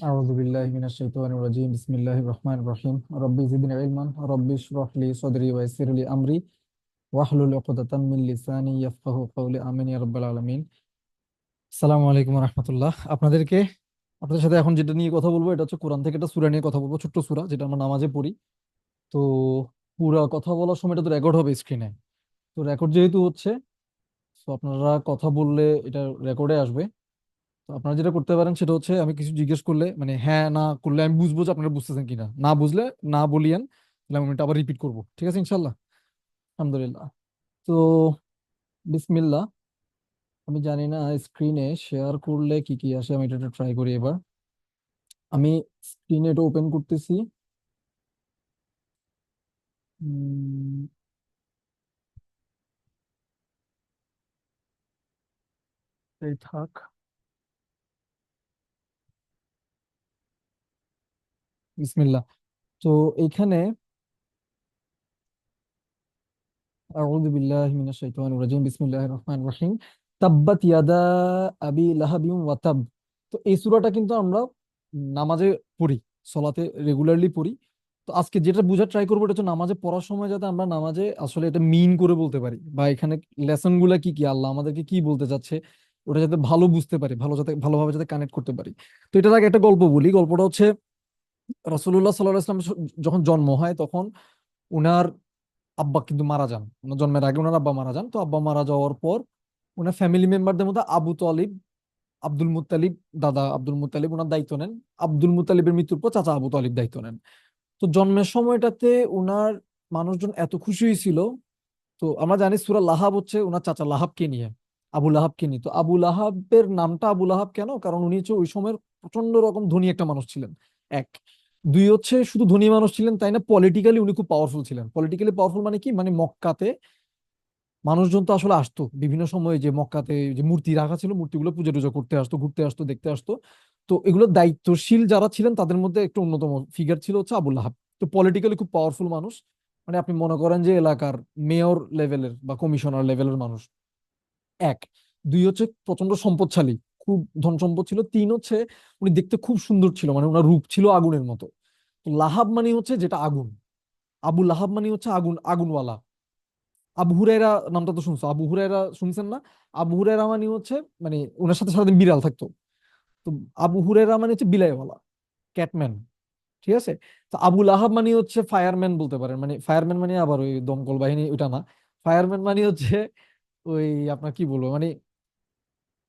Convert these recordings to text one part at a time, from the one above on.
أعوذ بالله من الشيطان الرجيم بسم الله الرحمن الرحيم ربي زدني علما ربي اشرح لي صدري ويسر لي أمري واحلل عقدة من لساني يفقه قولي آمين يا رب العالمين। আসসালামু আলাইকুম রহমতুল্লাহ। আপনাদের সাথে এখন যেটা নিয়ে কথা বলবো এটা হচ্ছে কোরআন থেকে একটা সূরা নিয়ে কথা বলবো, ছোট্ট সূরা যেটা আমরা নামাজে পড়ি। তো পুরা কথা বলার সময় এটা তো রেকর্ড হবে স্ক্রিনে। তো রেকর্ড যেহেতু হচ্ছে, তো আপনারা কথা বললে এটা রেকর্ডে আসবে। তো আপনারা যেটা করতে পারেন সেটা হচ্ছে আমি কিছু জিজ্ঞেস করলে মানে হ্যাঁ না করলে আমি বুঝবো যে আপনারা বুঝতেছেন কিনা। না বুঝলে না বলিয়েন, তাহলে আমি এটা আবার রিপিট করবো, ঠিক আছে ইনশাল্লাহ। আলহামদুলিল্লাহ। তো বিসমিল্লাহ। আমি জানি না স্ক্রিনে শেয়ার করলে কি কি আসে, আমি এটা ট্রাই করি এবার। আমি স্ক্রিনে এটা ওপেন করতেছি। উম, এই থাক। বিসমিল্লাহ। তো এইখানে আউযু বিল্লাহি মিনাশ শাইতানির রাজিম বিসমিল্লাহির রহমানির রহিম তাব্বাত ইয়াদা আবি লাহাবিন ওয়া তাব। তো এই সূরাটা কিন্তু আমরা নামাজে পড়ি, সলাতে রেগুলারলি পড়ি। তো আজকে যেটা বোঝার ট্রাই করবো এটা হচ্ছে নামাজে পড়ার সময় যাতে আমরা নামাজে আসলে এটা মিন করে বলতে পারি, বা এখানে লেসন গুলা কি কি, আল্লাহ আমাদেরকে কি বলতে চাচ্ছে ওটা যাতে ভালো বুঝতে পারি, যাতে ভালোভাবে যাতে কানেক্ট করতে পারি। তো এটার আগে একটা গল্প বলি। গল্পটা হচ্ছে রাসূলুল্লাহ সাল্লাল্লাহু আলাইহি ওয়াসাল্লাম যখন জন্ম হয় তখন উনার আব্বা কিন্তু মারা যান। ওনার জন্মের আগে ওনার আব্বা মারা যান। তো আব্বা মারা যাওয়ার পর ওনার ফ্যামিলি মেম্বারদের মধ্যে আবু তালিব, আব্দুল মুত্তালিব, দাদা আব্দুল মুত্তালিব ওনার দায়িত্ব নেন। আব্দুল মুত্তালিবের মৃত্যুর পর চাচা আবু তালিব দায়িত্ব নেন। তো জন্মের সময়টাতে ওনার মানুষজন এত খুশি হয়েছিল। তো আমরা জানি সূরা লাহাব হচ্ছে ওনার চাচা লাহাবকে নিয়ে, আবু লাহাবকে নিয়ে। তো আবু লাহাবের নামটা আবু লাহাব কেন? কারণ উনি হচ্ছে ওই সময়ের প্রচন্ড রকম ধনী একটা মানুষ ছিলেন। এক, দুই হচ্ছে শুধু ধনী মানুষ ছিলেন তাই না, পলিটিক্যালি উনি খুব পাওয়ারফুল ছিলেন। পলিটিক্যালি পাওয়ারফুল মানে কি, মানে মক্কাতে মানুষজন তো আসলে আসতো বিভিন্ন সময়ে, যে মক্কাতে যে মূর্তি রাখা ছিল মূর্তিগুলো পূজা টুজা করতে আসতো, ঘুরতে আসতো, দেখতে আসতো। তো এগুলো দায়িত্বশীল যারা ছিলেন তাদের মধ্যে একটু অন্যতম ফিগার ছিল হচ্ছে আবুল আহাব। তো পলিটিক্যালি খুব পাওয়ারফুল মানুষ। মানে আপনি মনে করেন যে এলাকার মেয়র লেভেলের বা কমিশনার লেভেলের মানুষ। এক, দুই হচ্ছে প্রচন্ড সম্পদশালী, খুব ধন সম্পদ ছিল। তিন হচ্ছে উনি দেখতে খুব সুন্দর ছিল, মানে ওনার রূপ ছিল আগুনের মতো। তো লাহাব মানে হচ্ছে যেটা আগুন, আবু লাহাব মানে হচ্ছে আগুন, আগুনওয়ালা। আবু হুরায়রা নামটা তো শুনছো, আবু হুরায়রা শুনছেন না? আবু হুরায়রা মানে হচ্ছে মানে ওনার সাথে সারাদিন বিড়াল থাকতো। তো আবু হুরায়রা মানে হচ্ছে বিলাইওয়ালা, ক্যাটম্যান। ঠিক আছে। তো আবুল আহাব মানে হচ্ছে ফায়ারম্যান বলতে পারেন, মানে ফায়ারম্যান মানে আবার ওই দমকল বাহিনী ওইটা না। ফায়ারম্যান মানে হচ্ছে ওই আপনার কি বলবো, মানে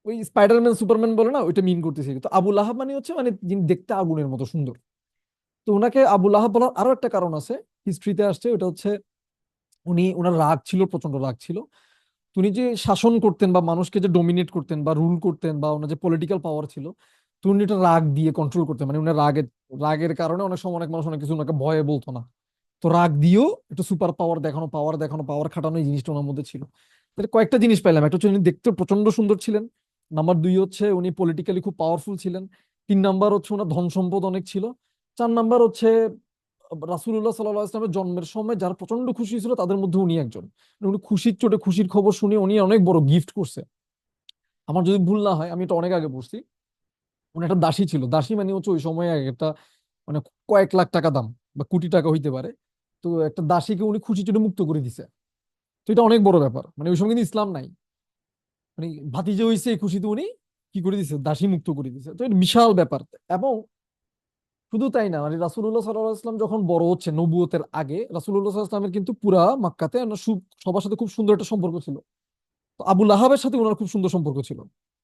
ওই স্পাইডারম্যান সুপারম্যান বলে না, ওইটা মিন করতেছি। তো আবুল আহাব মানে হচ্ছে মানে যিনি দেখতে আগুনের মতো সুন্দর। তো ওনাকে আবুল আহাব বলার আরো একটা কারণ আছে, হিস্ট্রিতে আসছে। ওটা হচ্ছে উনি, ওনার রাগ ছিল, প্রচন্ড রাগ ছিল। উনি যে শাসন করতেন বা মানুষকে যে ডোমিনেট করতেন বা রুল করতেন, বা ওনার যে পলিটিক্যাল পাওয়ার ছিল, তো উনি এটা রাগ দিয়ে কন্ট্রোল করতেন। মানে উনার রাগের কারণে অনেক সময় অনেক মানুষ অনেক কিছু ওনাকে ভয়ে বলতো না। তো রাগ দিয়েও একটু সুপার পাওয়ার দেখানো, পাওয়ার খাটানো, এই জিনিসটা ওনার মধ্যে ছিল। তাহলে কয়েকটা জিনিস পাইলাম, একটা হচ্ছে উনি দেখতে প্রচন্ড সুন্দর ছিলেন। নাম্বার দুই হচ্ছে উনি পলিটিক্যালি খুব পাওয়ারফুল ছিলেন। তিন নাম্বার হচ্ছে ওনার ধন সম্পদ অনেক ছিল। চার নাম্বার হচ্ছে রাসূলুল্লাহ সাল্লাল্লাহু আলাইহি ওয়াসাল্লামের জন্মের সময় যারা প্রচন্ড খুশি ছিল তাদের মধ্যে উনি একজন। মানে উনি খুশির চোটে, খুশির খবর শুনে উনি অনেক বড় গিফট করছে। আমার যদি ভুল না হয়, আমি এটা অনেক আগে পড়ছি, উনি একটা দাসী ছিল। দাসী মানে হচ্ছে ওই সময় একটা মানে কয়েক লাখ টাকা দাম বা কোটি টাকা হইতে পারে। তো একটা দাসীকে উনি খুশি চোটে মুক্ত করে দিছে। তো এটা অনেক বড় ব্যাপার, মানে ওই সময় কিন্তু ইসলাম নাই। মানে ভাতিজা হইছে এই খুশিতে উনি কি করে দিছে, দাসী মুক্ত করে দিছে। তো এটা বিশাল ব্যাপার। এবং শুধু তাই না, মানে রাসূলুল্লাহ সাল্লাল্লাহু আলাইহি ওয়াসাল্লাম যখন বড় হচ্ছে নবুয়তের আগে, রাসূলুল্লাহ সাল্লাল্লাহু আলাইহি ওয়াসাল্লামের কিন্তু পুরা মক্কাতে সবার সাথে খুব সুন্দর একটা সম্পর্ক ছিল। তো আবুল আহাবের সাথে ওনার খুব সুন্দর সম্পর্ক ছিল।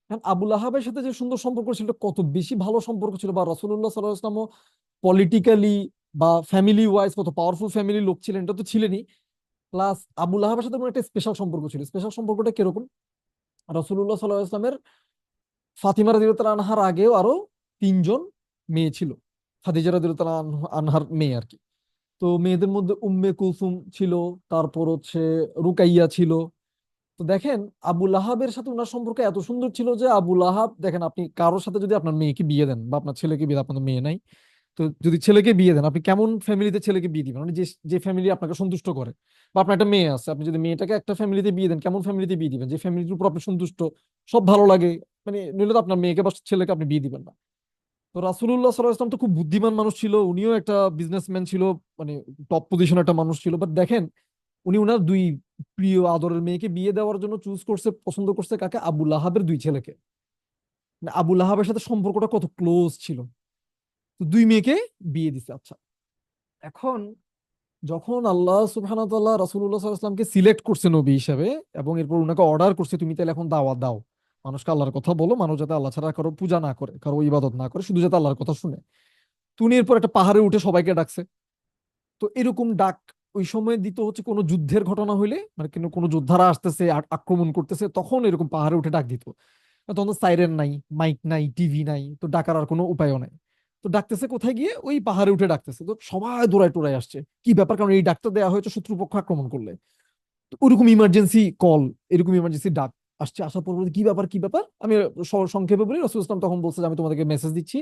এখন আবুল আহাবের সাথে যে সুন্দর সম্পর্ক ছিল, কত বেশি ভালো সম্পর্ক ছিল, বা রাসূলুল্লাহ সাল্লাল্লাহু আলাইহি ওয়াসাল্লামও পলিটিক্যালি বা ফ্যামিলি ওয়াইজ কত পাওয়ারফুল ফ্যামিলির লোক ছিলেন, এটা তো ছিলেনই। প্লাস আবুল আহাবের সাথে ওনার একটা স্পেশাল সম্পর্ক ছিল। স্পেশাল সম্পর্কটা কিরকম? রাসূলুল্লাহ সাল্লাল্লাহু আলাইহি ওয়াসাল্লামের ফাতিমা রাদিয়াল্লাহু আনহার আগেও আরো তিনজন মেয়ে ছিল, খাদিজা রাদিয়াল্লাহু আনহার মেয়ে আর কি। তো মেয়েদের মধ্যে উম্মে কুলসুম ছিল, তারপর হচ্ছে রুকাইয়া ছিল। তো দেখেন আবুল আহাবের সাথে ওনার সম্পর্ক এত সুন্দর ছিল যে আবুল আহাব, দেখেন আপনি কারোর সাথে যদি আপনার মেয়েকে বিয়ে দেন বা আপনার ছেলেকে বিয়ে দেন, আপনার মেয়ে নাই, তো যদি ছেলেকে বিয়ে দেন আপনি কেমন ফ্যামিলিতে ছেলেকে বিয়ে দিবেন? মানে যে যে ফ্যামিলি আপনাকে সন্তুষ্ট করে। বা আপনার একটা মেয়ে আছে, আপনি যদি মেয়েটাকে একটা ফ্যামিলিতে বিয়ে দেন কেমন ফ্যামিলিতে বিয়ে দিবেন? যে ফ্যামিলির উপর আপনি সন্তুষ্ট, সব ভালো লাগে। মানে নইলে তো আপনার মেয়েকে বা ছেলেকে আপনি বিয়ে দিবেন না। তো রাসূলুল্লাহ সাল্লাল্লাহু আলাইহি ওয়াসাল্লাম তো খুব বুদ্ধিমান মানুষ ছিল, উনিও একটা বিজনেসম্যান ছিল, মানে টপ পজিশন একটা মানুষ ছিল। বাট দেখেন, উনি উনার দুই প্রিয় আদরের মেয়েকে বিয়ে দেওয়ার জন্য চুজ করছে, পছন্দ করছে কাকে? আবু লাহাবের দুই ছেলেকে। মানে আবু লাহাবের সাথে সম্পর্কটা কত ক্লোজ ছিল। তো দুই মেয়েকে বিয়ে দিছে। আচ্ছা, এখন যখন আল্লাহ সুবহানাহু ওয়া তাআলা রাসূলুল্লাহ সাল্লাল্লাহু আলাইহি ওয়াসাল্লামকে সিলেক্ট করছে নবী হিসাবে, এবং এরপর উনাকে অর্ডার করছে তুমি তাহলে এখন দাওয়াত দাও, মানুষকে আল্লাহর কথা বলো, মানুষ যাতে আল্লাহ ছাড়া কারো পূজা না করে, কারো ইবাদত না করে, শুধু যাতে আল্লাহর কথা শুনে। তুমি এরপর একটা পাহাড়ে উঠে সবাইকে ডাকছে। তো এরকম ডাক ওই সময় দিত হচ্ছে কোনো যুদ্ধের ঘটনা হইলে, মানে কোনো যোদ্ধারা আসতেছে, আক্রমণ করতেছে, তখন এরকম পাহাড়ে উঠে ডাক দিত। তখন তো সাইরেন নাই, মাইক নাই, টিভি নাই, তো ডাকার আর কোনো উপায়ও নাই। তো ডাকতেছে কোথায় গিয়ে? ওই পাহাড়ে উঠে ডাকতেছে। তো সবাই দৌড়ায় টোড়ায় আসছে, কি ব্যাপার, কারণ এই ডাকটা দেওয়া হয়েছে শত্রুপক্ষ আক্রমণ করলে। তো ওরকম ইমার্জেন্সি কল, এরকম ইমার্জেন্সি ডাক আসছে। আসার পর বলছে, কি ব্যাপার কি ব্যাপার? আমি সংক্ষেপে বলি, রাসূল ইসলাম তখন বলছে যে আমি তোমাদেরকে মেসেজ দিচ্ছি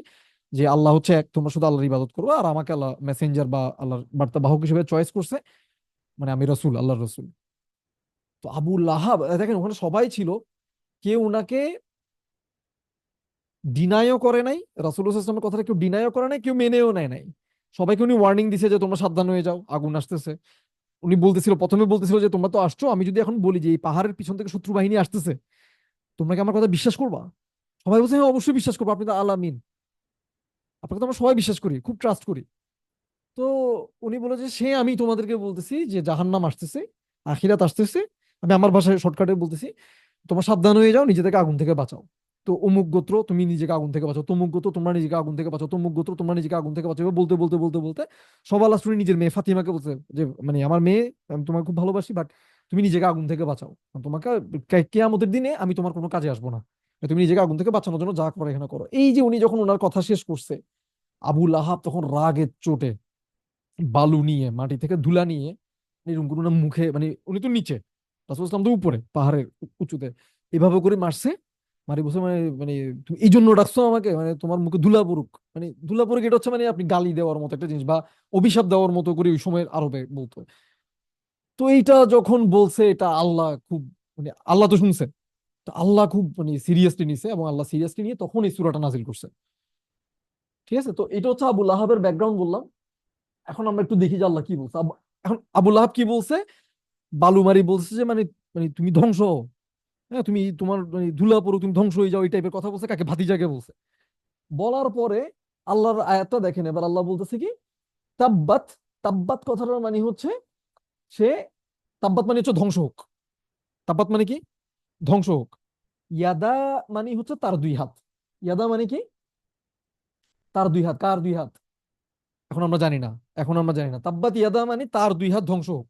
যে আল্লাহ হচ্ছে এক, তোমরা শুধু আল্লাহর ইবাদত করবে, আর আমাকে আল্লাহ মেসেঞ্জার বা আল্লাহর বার্তা বাহক হিসেবে চয়েস করছে, মানে আমি রসুল, আল্লাহর রসুল। তো আবু লাহাব দেখেন ওখানে সবাই ছিল, কেউ উনাকে ডিনাইও করে নাই, রাসূলুল্লাহ সাল্লাল্লাহু আলাইহি ওয়াসাল্লামের কথাটা কেউ ডিনাইও করে নাই, কেউ মেনেও নেয় নাই। সবাইকে উনি ওয়ার্নিং দিছে যে তোমরা সাবধান হয়ে যাও, আগুন আসতেছে। উনি বলতেছিল, প্রথমে বলতেছিল যে তোমরা তো আসছো, আমি যদি এখন বলি যে এই পাহাড়ের পিছন থেকে শত্রু বাহিনী আসতেছে, তোমরা কি আমার কথা বিশ্বাস করবা? সবাই বলছে হ্যাঁ অবশ্যই বিশ্বাস করবো, আপনি তো আলামিন, আপনাকে তো আমরা সবাই বিশ্বাস করি, খুব ট্রাস্ট করি। তো উনি বলে যে সে আমি তোমাদেরকে বলতেছি যে জাহান্নাম আসতেছে, আখিরাত আসতেছে। আমি আমার ভাষায় শর্টকাটে বলতেছি, তোমরা সাবধান হয়ে যাও, নিজেদেরকে আগুন থেকে বাঁচাও। তো অমুক গোত্র তুমি নিজেকে আগুন থেকে বাঁচাও, তমুক গোত্র তোমরা নিজেকে আগুন থেকে বাঁচাও, তমুক গোত্র তোমরা নিজেকে আগুন থেকে বাঁচাও, এভাবে বলতে বলতে বলতে বলতে সবার লাস্ট উনি নিজের মেয়ে ফাতিমাকে বলছে যে মানে আমার মেয়ে, আমি তোমাকে খুব ভালোবাসি, বাট তুমি নিজেকে আগুন থেকে বাঁচাও, তোমাকে কিয়ামতের দিনে আমি তোমার কোনো কাজে আসবো না, তুমি নিজেকে আগুন থেকে বাঁচানোর জন্য যা করো এখানে করো। এই যে উনি যখন ওনার কথা শেষ করছে, আবু লাহাব তখন রাগের চোটে বালু নিয়ে, মাটি থেকে ধুলা নিয়ে এরকম করে ওনার মুখে, মানে উনি তো নিচে, রাসূল ইসলাম তো উপরে পাহাড়ের উঁচুতে, এভাবে করে মারছে। মারি বলছে মানে মানে তুমি এই জন্য ডাকছো আমাকে, মানে তোমার মুখে ধুলা পড়ুক, মানে ধুলা পড়ুক এটা হচ্ছে মানে আপনি গালি দেওয়ার মতো একটা জিনিস, বা অভিশাপ দেওয়ার মতো করে ওই সময় আরবে বলতো। তো এইটা যখন বলছে, এটা আল্লাহ খুব, মানে আল্লাহ তো শুনছে, তো আল্লাহ খুব মানে সিরিয়াসলি নিছে, এবং আল্লাহ সিরিয়াসলি নিয়ে তখন এই সূরাটা নাজিল করছে। ঠিক আছে, তো এটা হচ্ছে আবু লাহাবের ব্যাকগ্রাউন্ড বললাম। এখন আমরা একটু দেখি যে আল্লাহ কি বলছে। এখন আবু লাহাব কি বলছে? বালুমারি বলছে যে মানে মানে তুমি ধ্বংস হও, হ্যাঁ তুমি তোমার মানে ধুলা পড়ো, তুমি ধ্বংস হয়ে যাও, এই টাইপের কথা বলছে। কাকে? ভাতিজাকে বলছে। বলার পরে আল্লাহর আয়াতটা দেখেন, এবার আল্লাহ বলতেছে কি, তাব্বাত। তাব্বাত কথাটার মানে হচ্ছে সে, তাব্বাত মানে হচ্ছে ধ্বংস হোক। তাব্বাত মানে কি? ধ্বংস হোক। ইয়াদা মানে হচ্ছে তার দুই হাত। ইয়াদা মানে কি? তার দুই হাত। কার দুই হাত? এখন আমরা জানি না, এখন আমরা জানি না। তাব্বাত ইয়াদা মানে তার দুই হাত ধ্বংস হোক।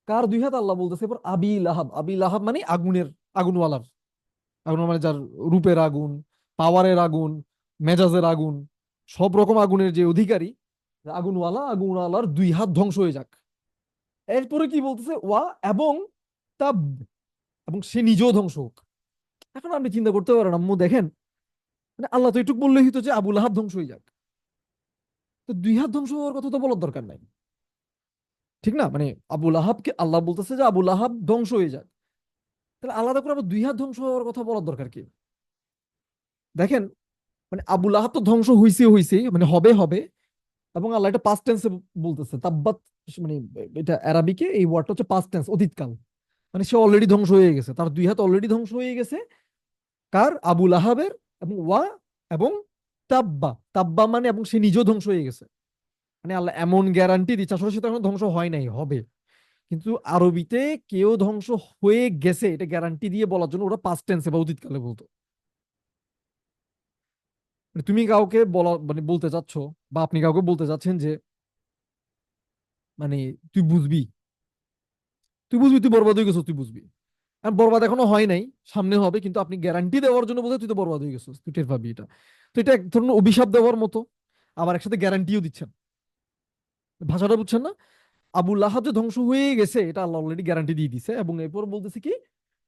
কার দুই হাত? আল্লাহ বলতেছে এবার আবি লাহাব। আবি লাহাব মানে আগুনের, আগুনওয়ালার। আগুন মানে যার রূপের আগুন, পাওয়ারের আগুন, মেজাজের আগুন, সব রকম আগুনের যে অধিকারী, আগুনওয়ালা, আগুনওয়ালার দুই হাত ধ্বংস হয়ে যাক। এরপরে কি বলতেছে? ওয়া এবং তাব, এবং সে নিজেও ধ্বংস হোক। এখন আপনি চিন্তা করতে পারেন আম্মু, দেখেন মানে আল্লাহ তো এটুকু বললেই হতো যে আবু লাহাব ধ্বংস হয়ে যাক, তো দুই হাত ধ্বংস হওয়ার কথা তো বলার দরকার নাই, ঠিক না? মানে আবু লাহাবকে আল্লাহ বলতেছে যে আবু লাহাব ধ্বংস হয়ে যাক, তাহলে আলাদা করে আবার দুই হাত ধ্বংস হওয়ার কথা বলার দরকার কি? দেখেন, মানে আবু লাহাব তো ধ্বংস হইছে হইছে, মানে হবে হবে, এবং আল্লাহ এটা পাস্ট টেন্সে বলতেছে তাব্বাত। মানে এটা আরবিকে এই ওয়ার্ডটা হচ্ছে পাস্ট টেন্স, অতীতকাল। মানে সে অলরেডি ধ্বংস হয়ে গেছে, তার দুই হাত অলরেডি ধ্বংস হয়ে গেছে। কার? আবু লাহাবের। এবং ওয়া এবং তাব্বা। তাব্বা মানে এবং সে নিজেও ধ্বংস হয়ে গেছে। মানে আল্লাহ এমন গ্যারান্টি দিচ্ছে, আসলে সে তো এখন ধ্বংস হয় নাই, হবে। কিন্তু আরবিতে কেউ ধ্বংস হয়ে গেছে এটা গ্যারান্টি দিয়ে বলার জন্য ওরা পাস্ট টেন্সে বা অতীতকালে বলতো। মানে তুমি কাউকে বলা, মানে বলতে চাচ্ছ, বা আপনি কাউকে বলতে চাচ্ছেন যে মানে তুই বুঝবি, তুই বুঝবি, তুই বরবাদ হয়ে গেছিস, তুই বুঝবি। আর বরবাদ এখনো হয় নাই, সামনে হবে, কিন্তু আপনি গ্যারান্টি দেওয়ার জন্য বলতে তুই তো বরবাদ হয়ে গেছিস, তুই টের পাবি এটা। তো এটা এক ধরনের অভিশাপ দেওয়ার মতো, আবার একসাথে গ্যারান্টিও দিচ্ছেন। ভাষাটা বুঝছেন না? আবু লাহাব যে ধ্বংস হয়ে গেছে এটা আল্লাহ অলরেডি গ্যারান্টি দিয়ে দিছে, এবং এরপর বলতেছে কি,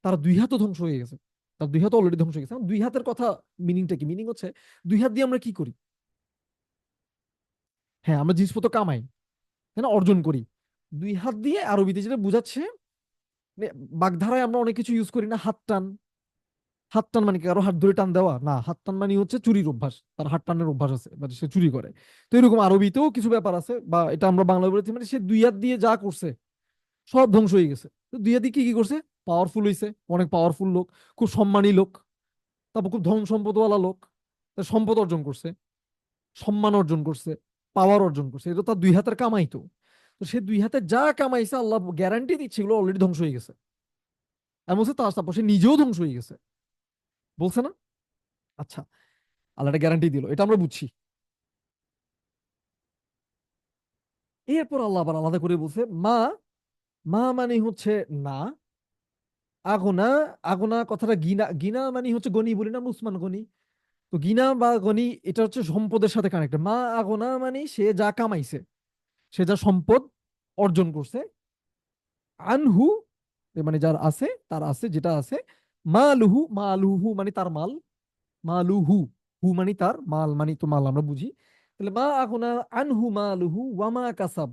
তার দুই হাতও ধ্বংস হয়ে গেছে। তার দুই হাত অলরেডি ধ্বংস হয়ে গেছে। এখন দুই হাতের কথা মিনিংটা কি? মিনিং হচ্ছে দুই হাত দিয়ে আমরা কি করি? হ্যাঁ, আমরা জিনিসপত্র কামাই, তাই না, অর্জন করি দুই হাত দিয়ে। আরবিতে যেটা বুঝাচ্ছে, মানে বাগধারায় আমরা অনেক কিছু ইউজ করি না, হাত টান, হাত টান মানে কি কারো হাত ধরে টান দেওয়া না, হাত টান মানে হচ্ছে চুরির অভ্যাস, তার হাত টানের অভ্যাস আছে, মানে সে চুরি করে। তো এরকম আরবিতেও কিছু ব্যাপার আছে, বা এটা আমরা বাংলায় বলেছি, মানে সে দুই হাত দিয়ে যা করছে সব ধ্বংস হয়ে গেছে। তো দুই হাত দিয়ে কি কি করছে, পাওয়ারফুল হইছে, অনেক পাওয়ারফুল লোক, খুব সম্মানী লোক, তারপর খুব ধন সম্পদওয়ালা লোক, তার সম্পদ অর্জন করছে, সম্মান অর্জন করছে, পাওয়ার অর্জন করছে, এটা তার দুই হাতের কামাই। তো তো সে দুই হাতে যা কামাইছে আল্লাহ গ্যারান্টি দিচ্ছে এগুলো অলরেডি ধ্বংস হয়ে গেছে। এমন হচ্ছে তার তারপর সে নিজেও ধ্বংস হয়ে গেছে, বলছে না? আচ্ছা, আল্লাহ একটা গ্যারান্টি দিল, এটা আমরা বুঝছি। এরপর আল্লাহ আবার আলাদা করে বলছে মা, মা মানে হচ্ছে না, আগনা, আগনা কথাটা গিনা, গিনা মানে হচ্ছে গনি, বলি না আমরা উসমান গনি। তো গিনা বা গনি এটা হচ্ছে সম্পদের সাথে কানেক্টেড। মা আগনা মানে সে যা কামাইছে, সে যা সম্পদ অর্জন করছে, আনহু মানে যার আছে, তার আছে যেটা আছে, মালুহু, মালুহু মানে তার মাল, মালুহু, হু মানে তার, মাল মানে তো মাল আমরা বুঝি। তাহলে মা আগনা আনহু মালুহু ওয়ামা কাসাব,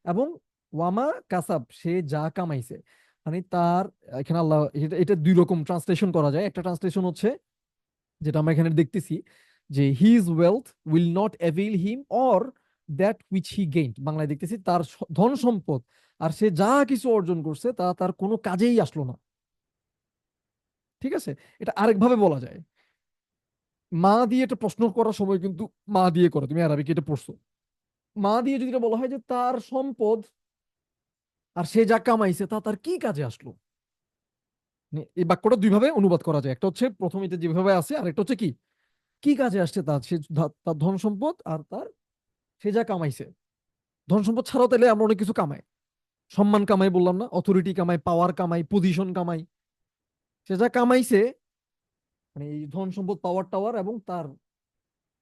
এবং ওয়ামা কাসাব সে যা কামাইছে, মানে তার, এখানে আল্লাহ এটা এটা দুই রকম ট্রান্সলেশন করা যায়। একটা ট্রান্সলেশন হচ্ছে যেটা আমরা এখানে দেখতেছি, যে his wealth will not avail him or that which he gained, বাংলায় দেখতেছি তার ধন সম্পদ আর সে যা কিছু অর্জন করছে তা তার কোনো কাজেই আসলো না। ঠিক আছে, এটা আরেকভাবে বলা যায়, মা দিয়ে এটা প্রশ্ন করার সময় কিন্তু মা দিয়ে করে, তুমি আরবিকে এটা পড়ছো, মা দিয়ে যদি এটা বলা হয় যে তার সম্পদ আর সে যা কামাইছে তা তার কি কাজে আসলো, মানে এই বাক্যটা দুই ভাবে অনুবাদ করা যায়। একটা হচ্ছে প্রথম এটা যেভাবে আছে, আর একটা হচ্ছে কি কি কাজে আসছে তার, সে তার ধন সম্পদ আর তার সে যা কামাইছে। ধন সম্পদ ছাড়াও তাহলে আমরা অনেক কিছু কামাই, সম্মান কামাই, বললাম না, অথরিটি কামাই, পাওয়ার কামাই, পজিশন কামাই। সে যা কামাইছে, মানে এই ধন সম্পদ, পাওয়ার টাওয়ার এবং তার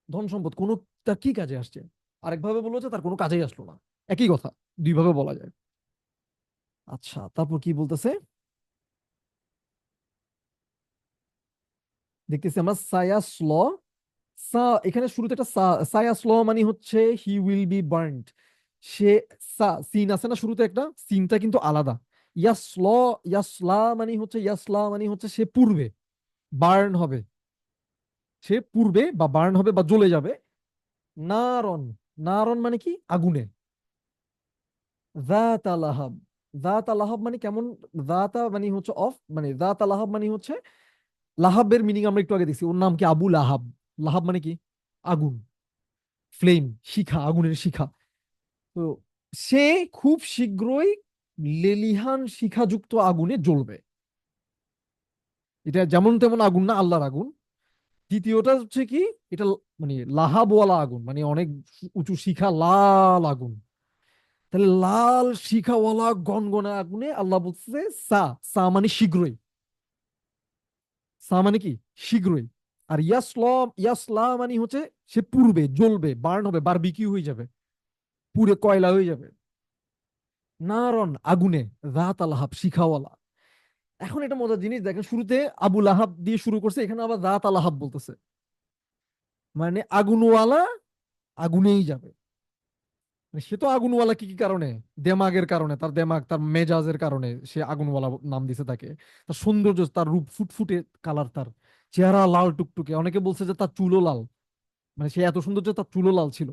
ধন সম্পদ কোন, তার কি কাজে আসছে, আরেকভাবে বললো যে তার কোনো কাজেই আসলো না। একই কথা, দুই ভাবে বলা যায়। আচ্ছা, তারপর কি বলতেছে, দেখতেছি আমরা সায়াসল, সা এখানে শুরুতে একটা সায়াসল মানে হচ্ছে হি উইল বি বার্নড। সে সিন আছে না শুরুতে, একটা সিনটা কিন্তু আলাদা। ইয়াসল, ইয়াসলা মানে হচ্ছে, ইয়াসলা মানে হচ্ছে সে পূর্বে বার্ন হবে, সে পূর্বে বা বার্ন হবে বা জ্বলে যাবে। নারন, নারন মানে কি আগুনে। জাত লাহাব, জাত লাহাব মানে কেমন, জাতা মানে হচ্ছে অফ, মানে জাত লাহাব মানে হচ্ছে, লাহাবের মিনিং আমরা একটু আগে দেখছি, ওর নাম কি আবু লাহাব। লাহাব মানে কি আগুন, ফ্লেম, শিখা, আগুনের শিখা। তো সে খুব শীঘ্রই লেলিহান শিখাযুক্ত আগুনে জ্বলবে। এটা যেমন তেমন আগুন না, আল্লাহর আগুন। দ্বিতীয়টা হচ্ছে কি, এটা মানে লাহাবওয়ালা আগুন, মানে অনেক উঁচু শিখা, লাল আগুন। তাহলে লাল শিখাওয়ালা গনগনা আগুনে আল্লাহ বলছে সা, সা মানে শীঘ্রই, সা মানে কি শীঘ্রই। আর ইয়াসলাম, ইয়াসলা মানে হচ্ছে সে পূর্বে জ্বলবে, বার্ন হবে, বারবিকিউ হয়ে যাবে, পুড়ে কয়লা হয়ে যাবে। নারন আগুনে, রাত আলাহাব শিখাওয়ালা। এখন এটা মজার জিনিস দেখেন, শুরুতে আবু লাহাব দিয়ে শুরু করছে, এখানে আবার রাত আলাহাব বলতেছে, মানে আগুনওয়ালা আগুনেই যাবে। মানে সে তো আগুনওয়ালা কি কি কারণে, দেমাগের কারণে, তার দেমাগ, তার মেজাজের কারণে সে আগুনওয়ালা নাম দিছে তাকে। তার সৌন্দর্য, তার রূপ ফুটফুটে কালার, তার চেহারা লাল টুকটুকে, অনেকে বলছে যে তার চুলও লাল, মানে সে এত সুন্দর যে তার চুলও লাল ছিল।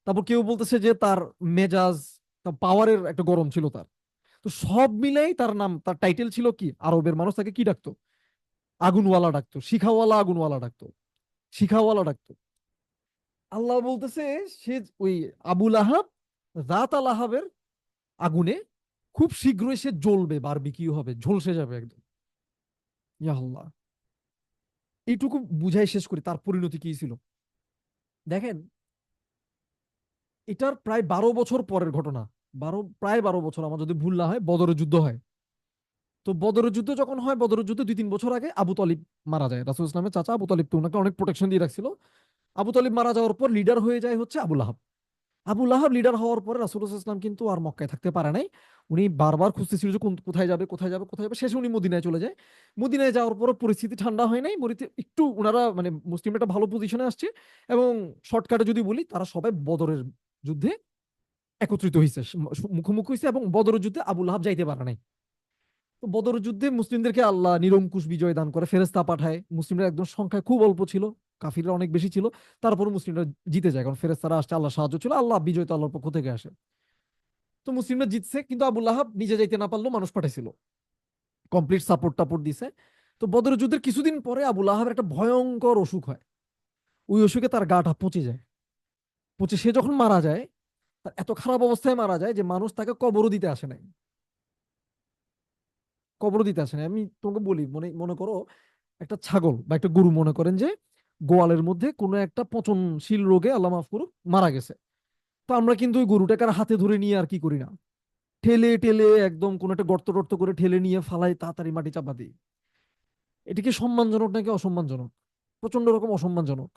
তারপর কেউ বলতেছে যে তার মেজাজ, তার পাওয়ারের একটা গরম ছিল তার। তো সব মিলেই তার নাম, তার টাইটেল ছিল কি, আরবের মানুষ তাকে কি ডাকতো, আগুনওয়ালা ডাকতো, শিখাওয়ালা আগুনওয়ালা ডাকতো, শিখাওয়ালা ডাকতো। আল্লাহ বলতেছে সে ওই আবুল আহাব, রাত আল আহাবের আগুনে খুব শীঘ্রই সে জ্বলবে, বারবিকিউ হবে, ঝলসে যাবে একদম। ইয়া আল্লাহ, এইটুকু বুঝাই শেষ করি তার পরিণতি কি ছিল। দেখেন, এটার প্রায় 12 বছর পরের ঘটনা, প্রায় 12 বছর, আমার যদি ভুল না হয়, বদরের যুদ্ধ হয়। তো বদরের যুদ্ধ যখন হয়, বদরের যুদ্ধে 2-3 বছর আগে আবু তালিব মারা যায়, রাসূল ইসলামের চাচা আবু তালিব, তো ওনাকে অনেক প্রোটেকশন দিয়ে রাখছিল। আবু তালিব মারা যাওয়ার পর লিডার হয়ে যায় হচ্ছে আবু লাহাব। আবু লাহাব লিডার হওয়ার পরে রাসূলুল্লাহ সাল্লাল্লাহু আলাইহি ওয়াসাল্লাম কিন্তু আর মক্কায় থাকতে পারে নাই। উনি বারবার খুঁজতেছিল যে কোথায় যাবে, কোথায় যাবে, কোথায় যাবে, শেষে উনি মদিনায় চলে যায়। মদিনায় যাওয়ার পর পরিস্থিতি ঠান্ডা হয় নাই, মরিতে একটু উনারা মানে মুসলিমরা একটা ভালো পজিশনে আসছে। এবং শর্টকাটে যদি বলি, তারা সবাই বদরের যুদ্ধে একত্রিত হয়েছে, মুখোমুখি হয়েছে, এবং বদরের যুদ্ধে আবু লাহাব যাইতে পারে নাই। তো বদর যুদ্ধে মুসলিমদেরকে আল্লাহ নিরঙ্কুশ বিজয় দান করে, ফেরেশতা পাঠায়, মুসলিমরা একদম সংখ্যায় খুব অল্প ছিল, কাফিররা অনেক বেশি ছিল, তারপরে মুসলিমরা জিতে যায় কারণ ফেরেশতারা আসছে, আল্লাহ সাহায্য ছিল, আল্লাহ বিজয় তো আল্লাহর পক্ষ থেকে আসে। তো মুসলিমরা জিতছে, কিন্তু আবু লাহাব নিজে যাইতে না পারলেও মানুষ পাঠাইছিল, কমপ্লিট সাপোর্ট টাপোর্ট দিছে। তো বদর যুদ্ধের কিছুদিন পরে আবু লাহাবের একটা ভয়ঙ্কর অসুখ হয়, ওই অসুখে তার গাটা পচে যায়, পচে সে যখন মারা যায়, তার এত খারাপ অবস্থায় মারা যায় যে মানুষ তাকে কবরও দিতে আসে নাই, কবরও দিতে আসে নাই। আমি তোমাকে বলি, মনে মনে করো একটা ছাগল বা একটা গরু, মনে করেন যে গোয়ালের মধ্যে কোনো একটা পচনশীল রোগে, আল্লাহ মাফ করুক, মারা গেছে। তো আমরা কিন্তু ওই গরুটাকে আর হাতে ধরে নিয়ে আর কি করি না, ঠেলে ঠেলে একদম কোনো একটা গর্ত টর্ত করে ঠেলে নিয়ে ফালাই, তাড়াতাড়ি মাটি চাপা দিই। এটা কি সম্মানজনক নাকি অসম্মানজনক? প্রচন্ড রকম অসম্মানজনক।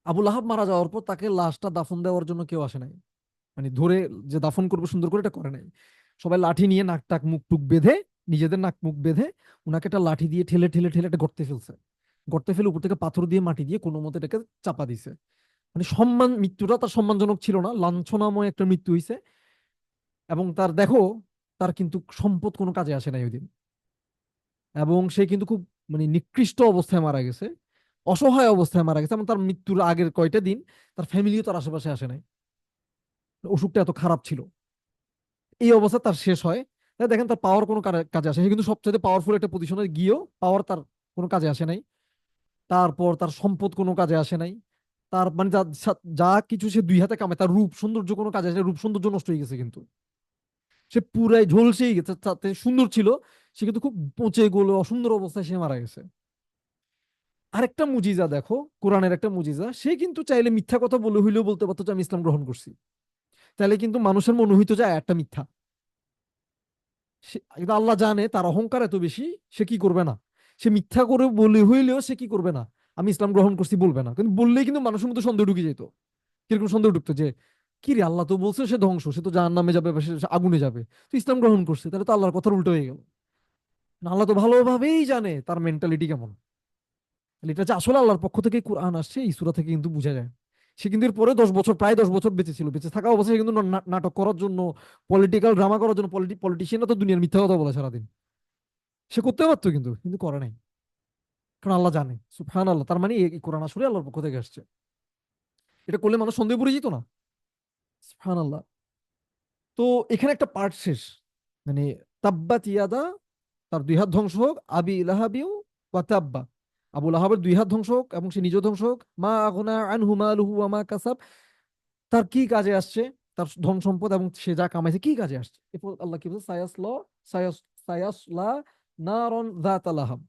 আবুল আহাব মারা যাওয়ার পর তাকে লাশটা দাফন দেওয়ার জন্য কেউ আসে নাই, মানে ধরে যে দাফন করবে সুন্দর করে, এটা করে নাই। সবাই লাঠি নিয়ে নাক টাক মুখ টুক বেঁধে, নিজেদের নাক মুখ বেঁধে ওনাকে একটা লাঠি দিয়ে ঠেলে ঠেলে ঠেলে একটা গর্তে ফেলছে, গর্তে ফেলে উপর থেকে পাথর দিয়ে মাটি দিয়ে কোনো মতে এটাকে চাপা দিছে। মানে সম্মান, মৃত্যুটা তার সম্মানজনক ছিল না, লাঞ্ছনাময় একটা মৃত্যু হয়েছে। এবং তার দেখো, তার কিন্তু সম্পদ কোনো কাজে আসে নাই ওই দিন, এবং সে কিন্তু খুব মানে নিকৃষ্ট অবস্থায় মারা গেছে, অসহায় অবস্থায় মারা গেছে, এবং তার মৃত্যুর আগের কয়টা দিন তার ফ্যামিলিও তার আশেপাশে আসে নাই, অসুখটা এত খারাপ ছিল। এই অবস্থা তার শেষ হয়। তাই দেখেন তার পাওয়ার কোনো কাজে আসে, সে কিন্তু সবচেয়ে পাওয়ারফুল একটা পজিশনে গিয়েও পাওয়ার তার কোনো কাজে আসে নাই। তারপর তার সম্পদ কোনো কাজে আসে নাই, তার মানে যা যা কিছু সে দুই হাতে কামায়, তার রূপ সৌন্দর্য কোনো কাজে আসে, রূপ সৌন্দর্য নষ্ট হয়ে গেছে কিন্তু, সে পুরাই ঝলসেই গেছে, তাতে সুন্দর ছিল, সে কিন্তু খুব পচে গলে অসুন্দর অবস্থায় সে মারা গেছে। আরেকটা মুজিজা দেখো, কোরআনের একটা মুজিজা, সে কিন্তু চাইলে মিথ্যা কথা বলে হইলেও বলতে পারতো যে আমি ইসলাম গ্রহণ করছি, তাহলে কিন্তু মানুষের মনে হইতো যে একটা মিথ্যা। কিন্তু আল্লাহ জানে তার অহংকার এত বেশি, সে কি করবে না, সে মিথ্যা করে বলে হইলেও সে কি করবে না, আমি ইসলাম গ্রহণ করছি বলবে না। কিন্তু বললেই কিন্তু মানুষের মধ্যে সন্দেহ ঢুকে যেত, কিরকম সন্দেহ ঢুকতো যে কি রে, আল্লাহ তো বলছে সে ধ্বংস, সে তো জাহান্নামে যাবে বা সে আগুনে যাবে, তো ইসলাম গ্রহণ করছে, তাহলে তো আল্লাহর কথার উল্টো হয়ে গেল। আল্লাহ তো ভালোভাবেই জানে তার মেন্টালিটি কেমন। তাহলে এটা যে আসলে আল্লাহর পক্ষ থেকে কোরআন আসছে, এই সূরা থেকে কিন্তু বোঝা যায়। সে কিন্তু এর পরে 10 বছর, প্রায় 10 বছর বেঁচে ছিল, বেঁচে থাকা অবস্থায় সে কিন্তু নাটক করার জন্য, পলিটিক্যাল ড্রামা করার জন্য, পলিটিশিয়ানরা তো দুনিয়ার মিথ্যা কথা বলে সারাদিন, সে করতে পারতো কিন্তু কিন্তু করে নাই, কারণ আল্লাহ জানে। সুবহানাল্লাহ, তার মানে এই কোরআন আসলে আল্লাহর পক্ষ থেকে আসছে, এটা করলে মানুষ সন্দেহ পড়ে যেত না। সুবহানাল্লাহ। তো এখানে একটা পার্ট শেষ, মানে তাব্বাত ইয়াদা, তার দুই হাত ধ্বংস হোক, আবি লাহাবিউ ওয়া তাব্বা, আবু লাহাবের দুই হাত ধ্বংস হোক এবং সে নিজেও ধ্বংস হোক, মা আগনা আনহু মালুহু ওয়া মা কাসাব, তার কি কাজে আসছে, তার ধন সম্পদ এবং সে যা কামাইছে কি কাজে আসছে। এরপর আল্লাহ কি বলছে, সায়াস সায়াসলা নারন যাতা লাহাব,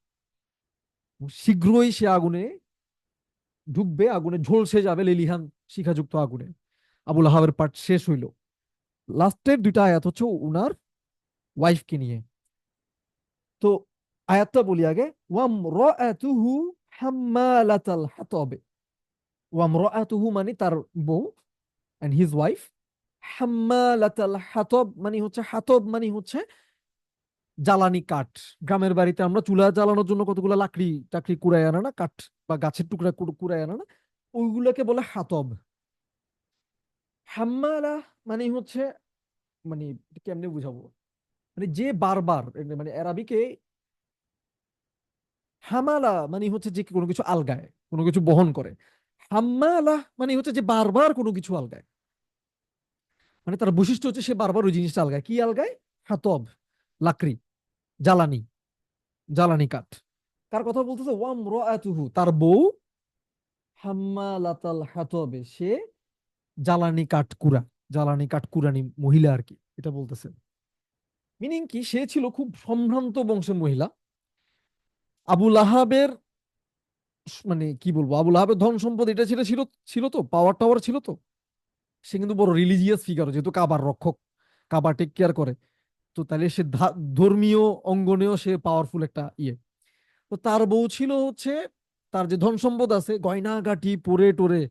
শীঘ্রই সে আগুনে ঢুকবে, আগুনে ঝলসে যাবে, লেলিহান শিখাযুক্ত আগুনে। আবুল আহাবের পার্ট শেষ হইল। লাস্টের দুইটা আয়াত হচ্ছে উনার ওয়াইফকে নিয়ে। তো আয়াতটা বলি আগে, ওয়াম রাআতুহু হাম্মালাতাল হাতাব, ওয়াম রাআতুহু মানে তার বউ, এন্ড হিজ ওয়াইফ, হাম্মালাতাল হাতাব মানে হচ্ছে, হাতব মানে হচ্ছে জ্বালানি কাঠ। গ্রামের বাড়িতে আমরা চুলা জ্বালানোর জন্য কতগুলো লাকড়ি টাকড়ি কুড়াই আনা না, কাঠ বা গাছের টুকরা কুড়াই আনা না, ওইগুলোকে বলে হাতব। হাম্মালা মানে হচ্ছে, মানে কেমনে বুঝাবো, মানে যে বারবার, মানে অ্যারাবিকে হামালা মানে হচ্ছে যে কোনো কিছু আলগায়, কোনো কিছু বহন করে। হাম্মালা মানে হচ্ছে যে বারবার কোনো কিছু আলগায়, মানে তার বৈশিষ্ট্য হচ্ছে সে বারবার ওই জিনিসটা আলগায়। কি আলগায়? হাতব, লাকড়ি, জ্বালানি, জ্বালানি কাঠ। কার কথা বলতেছে? ওয়াম রাআতুহু, তার বউ, হাম্মালাতাল হাতবে, সে জ্বালানি কাঠ কুড়া, জ্বালানি কাঠ কুড়ানি মহিলা আর কি, এটা বলতেছে। মিনিং কি, সে ছিল খুব সম্ভ্রান্ত বংশের মহিলা। আবুল আহাবের, মানে কি বলবো, আবুল আহাবের ধন সম্পদ এটা ছিল ছিল ছিল তো, পাওয়ার টাওয়ার ছিল তো, সে কিন্তু বড় রিলিজিয়াস ফিগার, যেহেতু কাবার রক্ষক, কাবা টেক কেয়ার করে, তো তাহলে সে ধর্মীয় অঙ্গনেও সে পাওয়ারফুল একটা ইয়ে। তো তার বউ ছিল হচ্ছে, তার যে ধন সম্পদ আছে, গয়নাগাটি পরে টোরে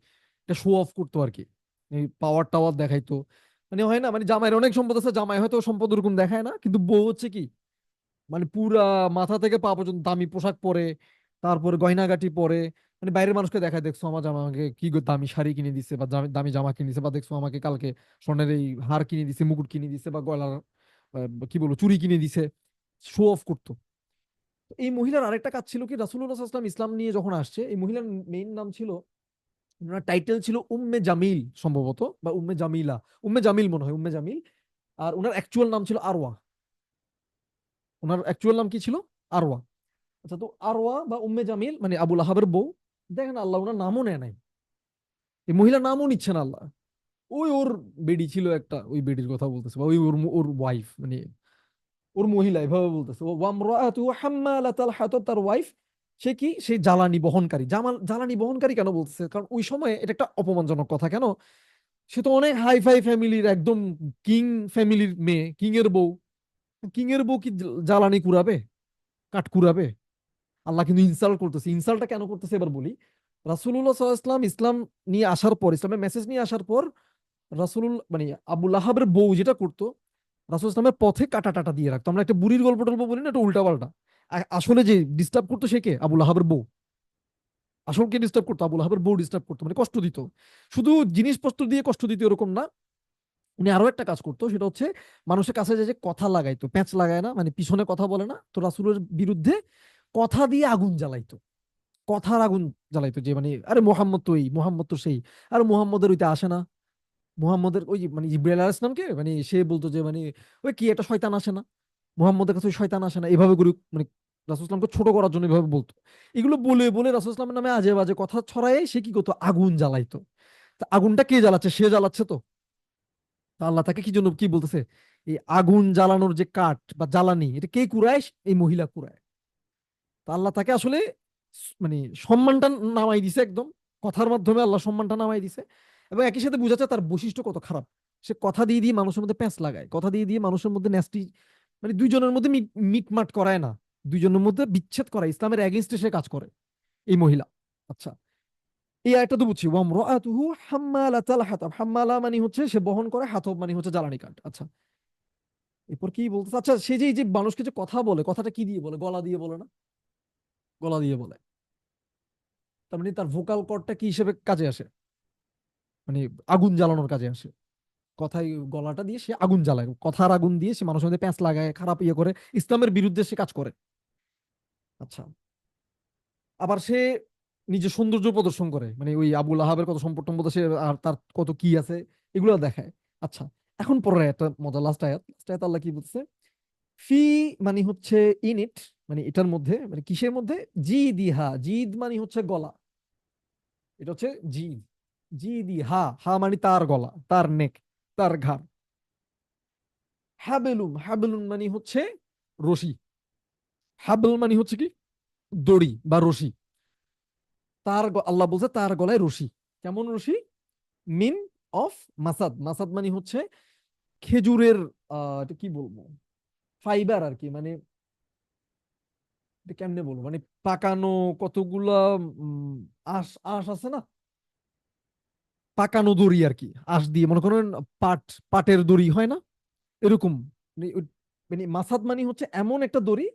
এটা শো অফ করতো আর কি, এই পাওয়ার টাওয়ার দেখাইতো। মানে হয় না, মানে জামাইয়ের অনেক সম্পদ আছে, জামাই হয়তো সম্পদ ওরকম দেখায় না, কিন্তু বউ হচ্ছে কি, মানে পুরা মাথা থেকে পা পর্যন্ত দামি পোশাক পরে, তারপরে গয়নাগাটি পরে, মানে বাইরের মানুষকে দেখায়, দেখছো আমার জামা, আমাকে কি দামি শাড়ি কিনে দিছে, বা দামি দামি জামা কিনে দিছে, বা দেখছো আমাকে কালকে স্বর্ণের এই হার কিনে দিছে, মুকুট কিনে দিছে, বা গলার কি বলবো চুড়ি কিনে দিছে। শো অফ করতো। তো এই মহিলার আরেকটা কাজ ছিল কি, রাসূলুল্লাহ সাল্লাল্লাহু আলাইহি ওয়াসাল্লাম ইসলাম নিয়ে যখন আসছে, এই মহিলার মেইন নাম ছিল, ওনার টাইটেল ছিল উম্মে জামিল সম্ভবত, বা উম্মে জামিলা, উম্মে জামিল মনে হয়, উম্মে জামিল। আর ওনার অ্যাকচুয়াল নাম ছিল আরওয়া। ওনার অ্যাকচুয়াল নাম কি ছিল? আরওয়া। আচ্ছা, তো আরওয়া বা উম্মে জামিল মানে আবু লাহাবের বউ। দেখেন আল্লাহ ওনার নামও নেয় নাই, এই মহিলার নামও নিচ্ছে না আল্লাহ। ওই ওর বেডি ছিল একটা, ওই বেডির কথা বলতেছে, বা ওই ওর ওর ওয়াইফ, মানে ওর মহিলা, এভাবে বলতেছে ও ওয়ামরাআতু হাম্মালাতাল হাতাব, তার ওয়াইফ। সে কি, সে জ্বালানি বহনকারী। জ্বালানি বহনকারী কেন বলতেছে? কারণ ওই সময় এটা একটা অপমানজনক কথা। কেন? সে তো অনেক হাই ফাই ফ্যামিলির, একদম কিং ফ্যামিলির মেয়ে, কিং এর বউ। কিং এর বউ কি জ্বালানি কুড়াবে, কাঠ কুড়াবে? আল্লাহ কিন্তু ইনসাল্ট করতেছে। ইনসাল্টটা কেন করতেছে এবার বলি। রাসূলুল্লাহ সাল্লাল্লাহু আলাইহি ওয়াসাল্লাম ইসলাম নিয়ে আসার পর, ইসলামের মেসেজ নিয়ে আসার পর, রাসূলুল মানে আবু লাহাবের বউ যেটা করতো, রাসূল ইসলামের পথে কাটা টাটা দিয়ে রাখতো। আমরা একটা বুড়ির গল্প টল্প বলি না, এটা উল্টা পাল্টা। আসলে যে ডিস্টার্ব করতো সে কে? আবু লাহাবের বউ। আসল কে ডিস্টার্ব করতো? আবু লাহাবের বউ ডিস্টার্ব করতো, মানে কষ্ট দিত। শুধু জিনিসপত্র দিয়ে কষ্ট দিত এরকম না, উনি আরো একটা কাজ করতো, সেটা হচ্ছে মানুষের কাছে যে যে কথা লাগাইতো, প্যাঁচ লাগায় না, মানে পিছনে কথা বলে না, তো রাসূলের বিরুদ্ধে কথা দিয়ে আগুন জ্বালাইতো। কথার আগুন জ্বালাইতো, যে মানে আরে মোহাম্মদ তো এই, মোহাম্মদ তো সেই, আর মোহাম্মদের ওইটা আসে না। মুহাম্মদের ওই যে মানে জিব্রাইল আলাইহিস সালামকে মানে সে বলতো যে মানে ওই কি একটা শয়তান আসে না, মুহাম্মদের কাছে ওই শয়তান আসে না, এভাবে করে মানে রাসূল সাল্লামকে ছোট করার জন্য এভাবে বলতো। এগুলো বলে বলে রাসূল সাল্লামের নামে আজে বাজে কথা ছড়ায় সে কি করতো, আগুন জ্বালাইতো। তা আগুনটা কে জ্বালাচ্ছে? সে জ্বালাচ্ছে তো। তা আল্লাহ তাকে কি জন্য কি বলতেছে, এই আগুন জ্বালানোর যে কাঠ বা জ্বালানি, এটা কে কুড়ায়? এই মহিলা কুড়ায়। তা আল্লাহ তাকে আসলে মানে সম্মানটা নামাই দিছে একদম, কথার মাধ্যমে আল্লাহ সম্মানটা নামাই দিছে। এবং একই সাথে বোঝাচ্ছে তার বৈশিষ্ট্য কত খারাপ। সে কথা দিয়ে দিয়ে মানুষের মধ্যে প্যাঁচ লাগায়, কথা দিয়ে দিয়ে মানুষের মধ্যে ন্যাস্টি, মানে দুইজনের মধ্যে মিটমাট করায় না, দুইজনের মধ্যে বিচ্ছেদ করায়, ইসলামের এগেইনস্টে সে কাজ করে এই মহিলা। আচ্ছা, এই আয়টা তো বুঝছি, ওয়ামরাআতুহু হাম্মালাতাল হাতাব। হাম্মালা মানে হচ্ছে সে বহন করে, হাতব মানে হচ্ছে জ্বালানি কাঠ। আচ্ছা, এরপর কি বলতেছে? আচ্ছা, সে যে এই যে মানুষকে যে কথা বলে, কথাটা কি দিয়ে বলে? গলা দিয়ে বলে না? গলা দিয়ে বলে। তার মানে তার ভোকাল কর্ডটা কি হিসেবে কাজে আসে? মানে আগুন জ্বালানোর কাজে আসে। কথাই গলাটা দিয়ে সে আগুন জ্বালায়, কথার আগুন দিয়ে সে মানুষের মধ্যে প্যাঁচ লাগায়, খারাপ ইয়ে করে, ইসলামের বিরুদ্ধে সে কাজ করে। আচ্ছা, আবার সে নিজের সৌন্দর্য প্রদর্শন করে, মানে ওই আবুল আহাবের কত সম্পদ টম্পদ সে, আর তার কত কি আছে, এগুলো দেখায়। আচ্ছা, এখন পরের একটা মজা, লাস্ট আয়াত। লাস্ট আয়াত আল্লাহ কি বলছে? ফি মানে হচ্ছে ইন ইট, মানে এটার মধ্যে, মানে কিসের মধ্যে? জি দিহা, জিদ মানে হচ্ছে গলা, এটা হচ্ছে জিদ। জি দি হা, হা মানে তার গলা, তার নেক, তার ঘাড়। হাবেলুম, হাবেলুন মানে হচ্ছে রশি। হাবল মানে হচ্ছে কি, দড়ি বা রশি। আল্লাহ বলছে তার গলায় রশি। কেমন রশি? মিন অফ মাসাদ। মাসাদ মানে হচ্ছে খেজুরের, এটা কি বলবো, ফাইবার আর কি, মানে এটা কেমনে বলবো, মানে পাকানো কতগুলা উম, আঁশ আঁশ আছে না, পাকানো দড়ি আর কি, আঁশ দিয়ে মনে করেন পাট, পাটের দড়ি হয় না, এরকম। মানে মানে মাসাদ মানে হচ্ছে এমন একটা দড়ি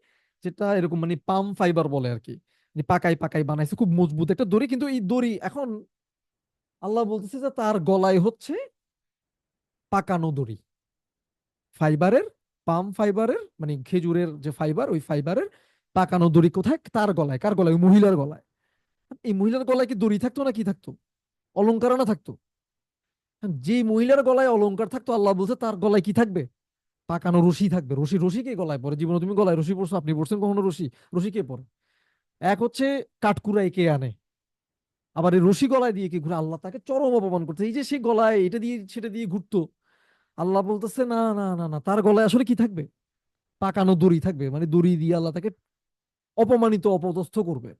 যেটা এরকম, মানে পাম ফাইবার বলে আর কি, মানে পাকাই পাকাই বানাইছে, খুব মজবুত একটা দড়ি। কিন্তু এই দড়ি এখন আল্লাহ বলতেছে যে তার গলায় হচ্ছে পাকানো দড়ি, ফাইবারের, পাম ফাইবারের, মানে খেজুরের যে ফাইবার, ওই ফাইবারের পাকানো দড়ি। কোথায়? তার গলায়। কার গলায়? ওই মহিলার গলায়। এই মহিলার গলায় কি দড়ি থাকতো না কি থাকতো? অলংকার না থাকতো? যে মহিলার গলায় অলংকার থাকতো, আল্লাহ বলছে তার গলায় কি থাকবে? পাকানো রশি থাকবে। রশি, রশি কে গলায় পরে? জীবনে তুমি গলায় রশি পড়ছো? আপনি পড়ছেন কখনো রশি? রশি কে পরে? এক হচ্ছে কাঠকুড়াই কে আনে, আবার এই রশি গলায় দিয়ে কে ঘুরে? আল্লাহ তাকে চরম অপমান করছে। এই যে সে গলায় এটা দিয়ে সেটা দিয়ে ঘুরতো, আল্লাহ বলতেছে না না না না, তার গলায় আসলে কি থাকবে? পাকানো দড়ি থাকবে, মানে দড়ি দিয়ে আল্লাহ তাকে অপমানিত, অপদস্থ করবে।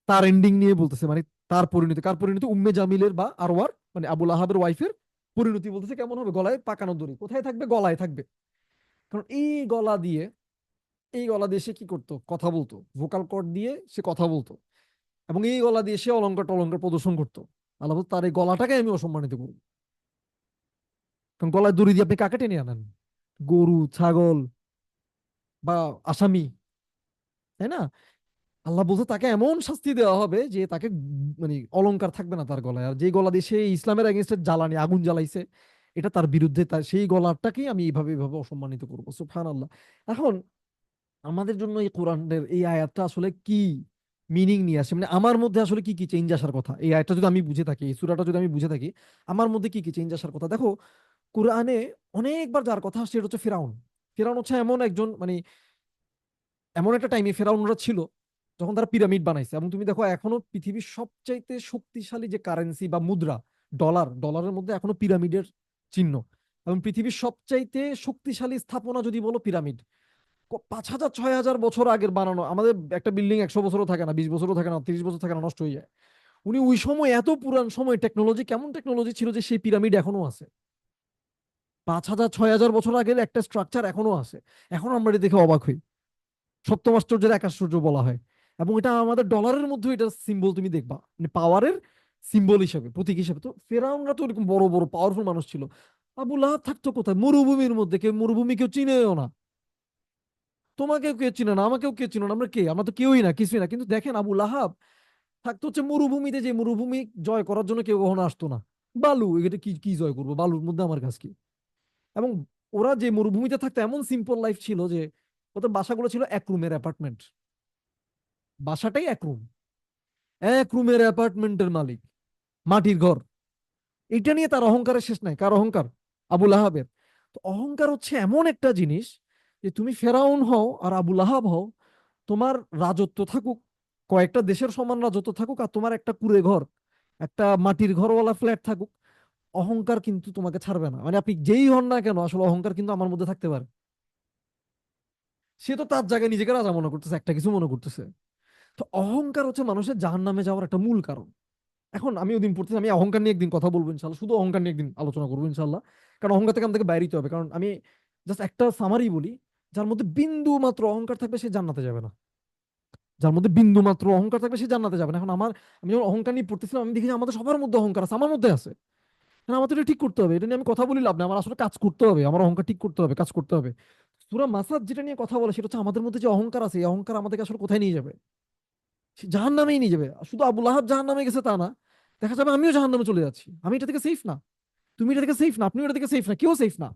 তার এন্ডিং নিয়ে বলতেছে, মানে তার পরিণতি। কার পরিণতি? উম্মে জামিলের বা আরওয়ার, মানে আবুল আহাবের ওয়াইফের পরিণতি বলতেছে কেমন হবে? গলায় পাকানো দড়ি। কোথায় থাকবে? গলায় থাকবে। কারণ এই গলা দিয়ে সে কি করতো? কথা বলতো, ভোকাল কর্ড দিয়ে সে কথা বলতো, এবং এই গলা দিয়ে সে অলংকার টলংকার প্রদর্শন করতো। আল্লাহ বলতো, তার এই গলাটাকে আমি অসম্মানিত করবো। কারণ গলায় দড়ি দিয়ে আপনি কাকে টেনে আনেন? গরু, ছাগল বা আসামি, তাই না? আল্লাহ বলছে তাকে এমন শাস্তি দেওয়া হবে যে তাকে মানে অলংকার থাকবে না তার গলায়। আর যে গলা দিয়ে সে ইসলামের এগেনস্টে জ্বালানি, আগুন জ্বালাইছে, এটা তার বিরুদ্ধে, তার সেই গলাটাকেই আমি এইভাবে এইভাবে অসম্মানিত করবো। সুবহানাল্লাহ। এখন আমাদের জন্য এই কোরআনের এই আয়াতটা আসলে কি মিনিং নিয়ে আসে, মানে আমার মধ্যে আসলে কি কি চেঞ্জ আসার কথা, এই আয়াতটা যদি আমি বুঝে থাকি, এই সূরাটা যদি আমি বুঝে থাকি, আমার মধ্যে কি কি চেঞ্জ আসার কথা। দেখো, কোরআনে অনেকবার যার কথা আসছে, এটা হচ্ছে ফিরাউন। ফিরাউন হচ্ছে এমন একজন, মানে এমন একটা টাইমে ফেরাউনরা ছিল যখন তারা পিরামিড বানাইছে। এবং তুমি দেখো এখনো পৃথিবীর সবচাইতে শক্তিশালী যে কারেন্সি বা মুদ্রা, ডলারের মধ্যে এখনো পিরামিডের চিহ্ন। এবং পৃথিবীর সবচাইতে শক্তিশালী স্থাপনা যদি বলো, পিরামিড 5,000 6,000 বছর আগের বানানো। আমাদের একটা বিল্ডিং 100 বছরও থাকে না, 20 বছরও থাকে না, 30 বছর থাকে না, নষ্ট হয়ে যায়। উনি ওই সময়, এত পুরান সময় টেকনোলজি, কেমন টেকনোলজি ছিল যে সেই পিরামিড এখনো আছে। 5,000 6,000 বছর আগের একটা স্ট্রাকচার এখনো আছে। এখন আমরা এটা দেখে অবাক হই। সপ্তম আশ্চর্যের এক আশ্চর্য বলা হয়। এবং এটা আমাদের ডলারের মধ্যে এটা সিম্বল তুমি দেখবা, মানে পাওয়ারের সিম্বল হিসেবে, প্রতীক হিসেবে। তো ফেরাউনরা তো এরকম বড় বড় পাওয়ারফুল মানুষ ছিল। আবু লাহাব থাকতো কোথায়? মরুভূমির মধ্যে। কেউ মরুভূমি কেউ চিনেও না, তোমাকেও কেউ চিনে না, আমাকেও কেউ চিনে না, আমরা কে? আমরা তো কেউই না, কিছুই না। কিন্তু দেখেন, আবু লাহাব থাকতো হচ্ছে মরুভূমিতে, যে মরুভূমি জয় করার জন্য কেউ কখনো আসতো না। বালু, এটা কি কি জয় করবো বালুর মধ্যে, আমার কাছে কি? এবং ওরা যে মরুভূমিতে থাকতো, এমন সিম্পল লাইফ ছিল যে ওদের বাসাগুলো ছিল এক রুমের অ্যাপার্টমেন্ট। বাসাটাই এক রুম, এক রুমের অ্যাপার্টমেন্টের মালিক, মাটির ঘর। এটা নিয়ে তার অহংকারের শেষ নাই। কার অহংকার? আবুল আহাবের। তো অহংকার হচ্ছে এমন একটা জিনিস যে তুমি ফেরাউন হও আর আবুল আহাব হও, তোমার রাজত্ব থাকুক, কয়েকটা দেশের সমান রাজত্ব থাকুক, আর তোমার একটা কুঁড়ে ঘর, একটা মাটির ঘরওয়ালা ফ্ল্যাট থাকুক, অহংকার কিন্তু তোমাকে ছাড়বে না। মানে আপনি যেই হন না কেন, আসলে অহংকার কিন্তু আমার মধ্যে থাকতে পারে। সে তো তার জায়গায় নিজেকে রাজা মনে করতেছে, একটা কিছু মনে করতেছে। তো অহংকার হচ্ছে মানুষের জাহান্নামে যাওয়ার একটা মূল কারণ। এখন আমি ওদিন পড়তেছি, আমি অহংকার নিয়ে একদিন কথা বলবো ইনশাল্লাহ, শুধু অহংকার নিয়ে একদিন আলোচনা করবো ইনশাল্লাহ। কারণ অহংকার থেকে আমাদেরকে বাইরে হতে হবে। কারণ আমি জাস্ট একটা সামারি বলি, যার মধ্যে বিন্দু মাত্র অহংকার থাকবে সে জান্নাতে যাবে না। যার মধ্যে বিন্দু মাত্র অহংকার থাকবে সে জান্নাতে যাবে না। এখন আমি যখন অহংকার নিয়ে পড়তেছিলাম, আমি দেখি যে আমাদের সবার মধ্যে অহংকার আছে, আমার মধ্যে আছে। এখন আমার তো এটা ঠিক করতে হবে, এটা নিয়ে আমি কথা বলি লাভ নেই, আমার আসলে কাজ করতে হবে, আমার অহংকার ঠিক করতে হবে, কাজ করতে হবে। সূরা মাসাদ যেটা নিয়ে কথা বলে, সেটা হচ্ছে আমাদের মধ্যে যে অহংকার আছে, এই অহংকার আমাদেরকে আসলে কোথায় নিয়ে যাবে? জাহান নামেই নিয়ে যাবে। শুধু আবুল আহাব জাহান নামে গেছে তা না, দেখা যাবে আমিও জাহান নামে চলে যাচ্ছি। আমি এটা থেকে সেফ না, তুমি এটা থেকে সেফ না, আপনিও এটা থেকে সেফ না, কেউ সেফ না।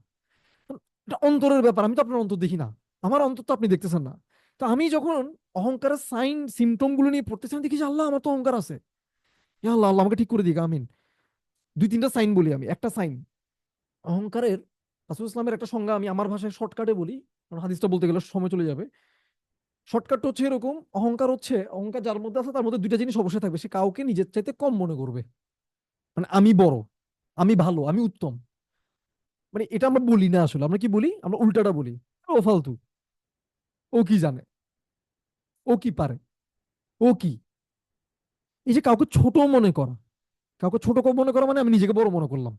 এটা অন্তরের ব্যাপার। আমি তো আপনার অন্তর দেখি না, আমার অন্তর তো আপনি দেখতেছেন না। তো আমি যখন অহংকারের সাইন সিমটম গুলো নিয়ে পড়তেছি, আমি দেখি যে আল্লাহ, আমার তো অহংকার আছে। ইয়া আল্লাহ, আল্লাহ আমাকে ঠিক করে দিক, আমিন। দুই তিনটা সাইন বলি আমি। একটা সাইন অহংকারের, রাসূল ইসলামের একটা সংজ্ঞা আমি আমার ভাষায় শর্টকাটে বলি, কারণ হাদিসটা বলতে গেলে সময় চলে যাবে। শর্টকাটটা হচ্ছে এরকম: অহংকার হচ্ছে, অহংকার যার মধ্যে আছে তার মধ্যে দুইটা জিনিস অবশ্যই থাকবে। সে কাউকে নিজের চাইতে কম মনে করবে, মানে আমি বড়, আমি ভালো, আমি উত্তম। মানে এটা আমরা বলি না আসলে, আমরা কি বলি? আমরা উল্টাটা বলি, ও ফালতু, ও কি জানে, ও কি পারে, ও কি। এই যে কাউকে ছোট মনে করা, কাউকে ছোট মনে করা মানে আমি নিজেকে বড় মনে করলাম।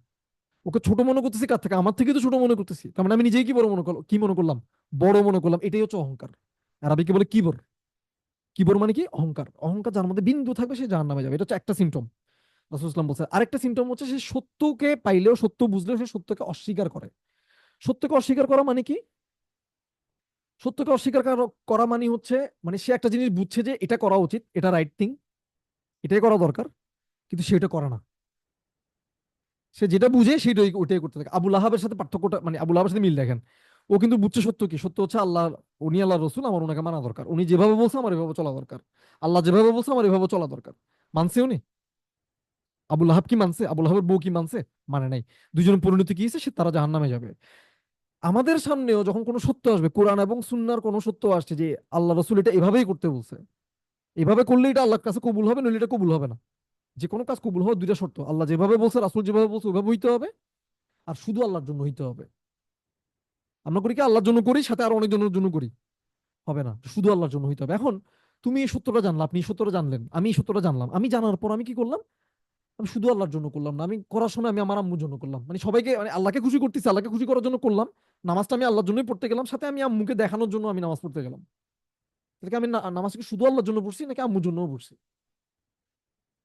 ওকে ছোট মনে করতেছি কার থেকে? আমার থেকে তো ছোট মনে করতেছি। তার মানে আমি নিজেই কি বড় মনে করলাম, কি মনে করলাম? বড় মনে করলাম। এটাই হচ্ছে অহংকার। আরবিকে বলে কিবর। কিবর মানে কি? অহংকার। অহংকার যার মধ্যে বিন্দু থাকবে সে জাহান্নামে যাবে। এটা হচ্ছে একটা সিমটম। রাসূল ইসলাম বলছে। আরেকটা সিমটম হচ্ছে সে সত্যকে পাইলেও, সত্য বুঝলেও সে সত্যকে অস্বীকার করে। সত্যকে অস্বীকার করা মানে কি? সত্যকে অস্বীকার করা মানে হচ্ছে, মানে সে একটা জিনিস বুঝছে যে এটা করা উচিত, এটা রাইট থিং, এটাই করা দরকার, কিন্তু সে এটা করে না। সে যেটা বুঝে সেটাই ওইটাই করতে থাকে। আবুল আহাবের সাথে পার্থক্যটা, মানে আবুল আহাবের সাথে মিল দেখেন। ও কিন্তু বুঝছে সত্য কি? সত্য হচ্ছে আল্লাহ, উনি আল্লাহ রসুল, আমার ওনাকে মানা দরকার। উনি যেভাবে বলছে আমার এভাবে চলা দরকার। আল্লাহ যেভাবে বলছে আমার এভাবে চলা দরকার। মানছে উনি? আবুল আহাব কি মানছে? আবুল আহাবের বউ কি মানছে? মানে নাই। দুইজনের পরিণতি কি হয়েছে? সে তারা জাহান্নামে যাবে। আমাদের সামনেও যখন কোনো সত্য আসবে, কোরআন এবং সুন্নাহর কোনো সত্য আসছে যে আল্লাহ রসুল এটা এভাবেই করতে বলছে, এভাবে করলে এটা আল্লাহর কাছে কবুল হবে, নইলে এটা কবুল হবে না। যে কোনো কাজ কবুল হওয়ার দুইটা শর্ত: আল্লাহ যেভাবে বলছে, রাসূল যেভাবে বলছে ওইভাবে হইতে হবে, আর শুধু আল্লাহর জন্য হইতে হবে। আমরা করি কি? আল্লাহর জন্য করি, সাথে আর অনেকজনের জন্য করি, হবে না। শুধু আল্লাহর জন্য হইতে হবে। এখন তুমি এই সত্যটা জানলা, আপনি এই সত্যটা জানলেন, আমি এই সত্যটা জানলাম। আমি জানার পর আমি কি করলাম? আমি শুধু আল্লাহর জন্য করলাম না, আমি করার সময় আমি আমার আম্মুর জন্য করলাম। মানে সবাইকে, মানে আল্লাহকে খুশি করতেছি, আল্লাহকে খুশি করার জন্য করলাম। নামাজটা আমি আল্লাহর জন্যই পড়তে গেলাম, সাথে আমি আম্মুকে দেখানোর জন্য আমি নামাজ পড়তে গেলাম। তাহলে কি আমি নামাজ কি শুধু আল্লাহর জন্য পড়ছি, নাকি আম্মুর জন্যও পড়ছি?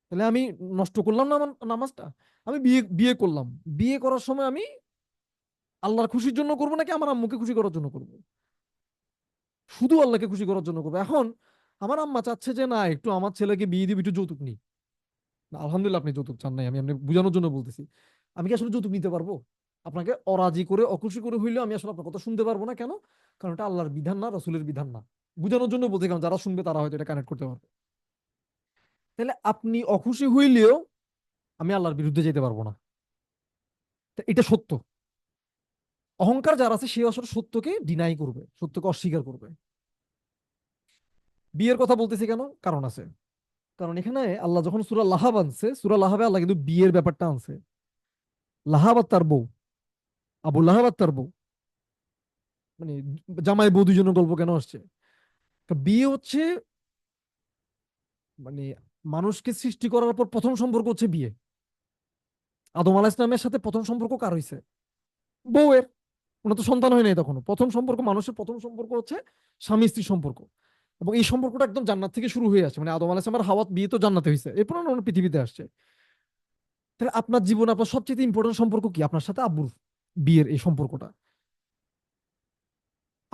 তাহলে আমি নষ্ট করলাম না আমার নামাজটা? আমি বিয়ে বিয়ে করলাম, বিয়ে করার সময় আমি আল্লাহর খুশির জন্য করবো, নাকি আমার আম্মুকে খুশি করার জন্য করবো? শুধু আল্লাহকে খুশি করার জন্য করবো। এখন আমার আম্মা চাচ্ছে যে না, একটু আমার ছেলেকে বিয়ে দিবি, একটু যৌতুক নি। আলহামদুলিল্লাহ আপনি যৌতুক চান নাই, আমি আপনি বোঝানোর জন্য বলতেছি। আমি কি আসলে যৌতুক নিতে পারবো? আপনাকে অরাজি করে অখুশি করে হইলেও আমি আসলে আপনার কথা শুনতে পারবো না। কেন? কারণ এটা আল্লাহর বিধান না, রাসূলের বিধান না। বুঝানোর জন্য বলতে, কারণ যারা শুনবে তারা হয়তো এটা কানেক্ট করতে পারবে। তাহলে আপনি অখুশি হইলেও আমি আল্লাহর বিরুদ্ধে যেতে পারবো না। তা এটা সত্য। অহংকার যার আছে সে আসলে সত্যকে ডিনাই করবে, সত্যকে অস্বীকার করবে। বিয়ের কথা বলতেছি কেন? কারণ আছে। কারণ এখানে আল্লাহ যখন সূরা লাহাব আনছে, সূরা লাহাবে আল্লাহ কিন্তু বিয়ের ব্যাপারটা আনছে। লাহাব আর তার বউ, আবু লাহাব আর তার বউ, মানে জামাই বউ দুজনের গল্প কেন আসছে? তো বিয়ে হচ্ছে মানে মানুষকে সৃষ্টি করার পর প্রথম সম্পর্ক হচ্ছে বিয়ে। আদম আলাইহিস সালামের সাথে প্রথম সম্পর্ক কার হইছে? বউয়ের। ওনার তো সন্তান হয় নাই তখনও। প্রথম সম্পর্ক, মানুষের প্রথম সম্পর্ক হচ্ছে স্বামী স্ত্রী সম্পর্ক। এবং এই সম্পর্কটা একদম জান্নাত থেকে শুরু হয়ে আসছে, মানে আদম আলাইহিস সালাম আর হাওয়া বিয়ে তো জান্নাতে হয়েছে, এরপর ওনার পৃথিবীতে আসছে। তাহলে আপনার জীবনে আপনার সবচেয়ে ইম্পর্টেন্ট সম্পর্ক কি? আপনার সাথে আব্বুর বিয়ের এই সম্পর্কটা।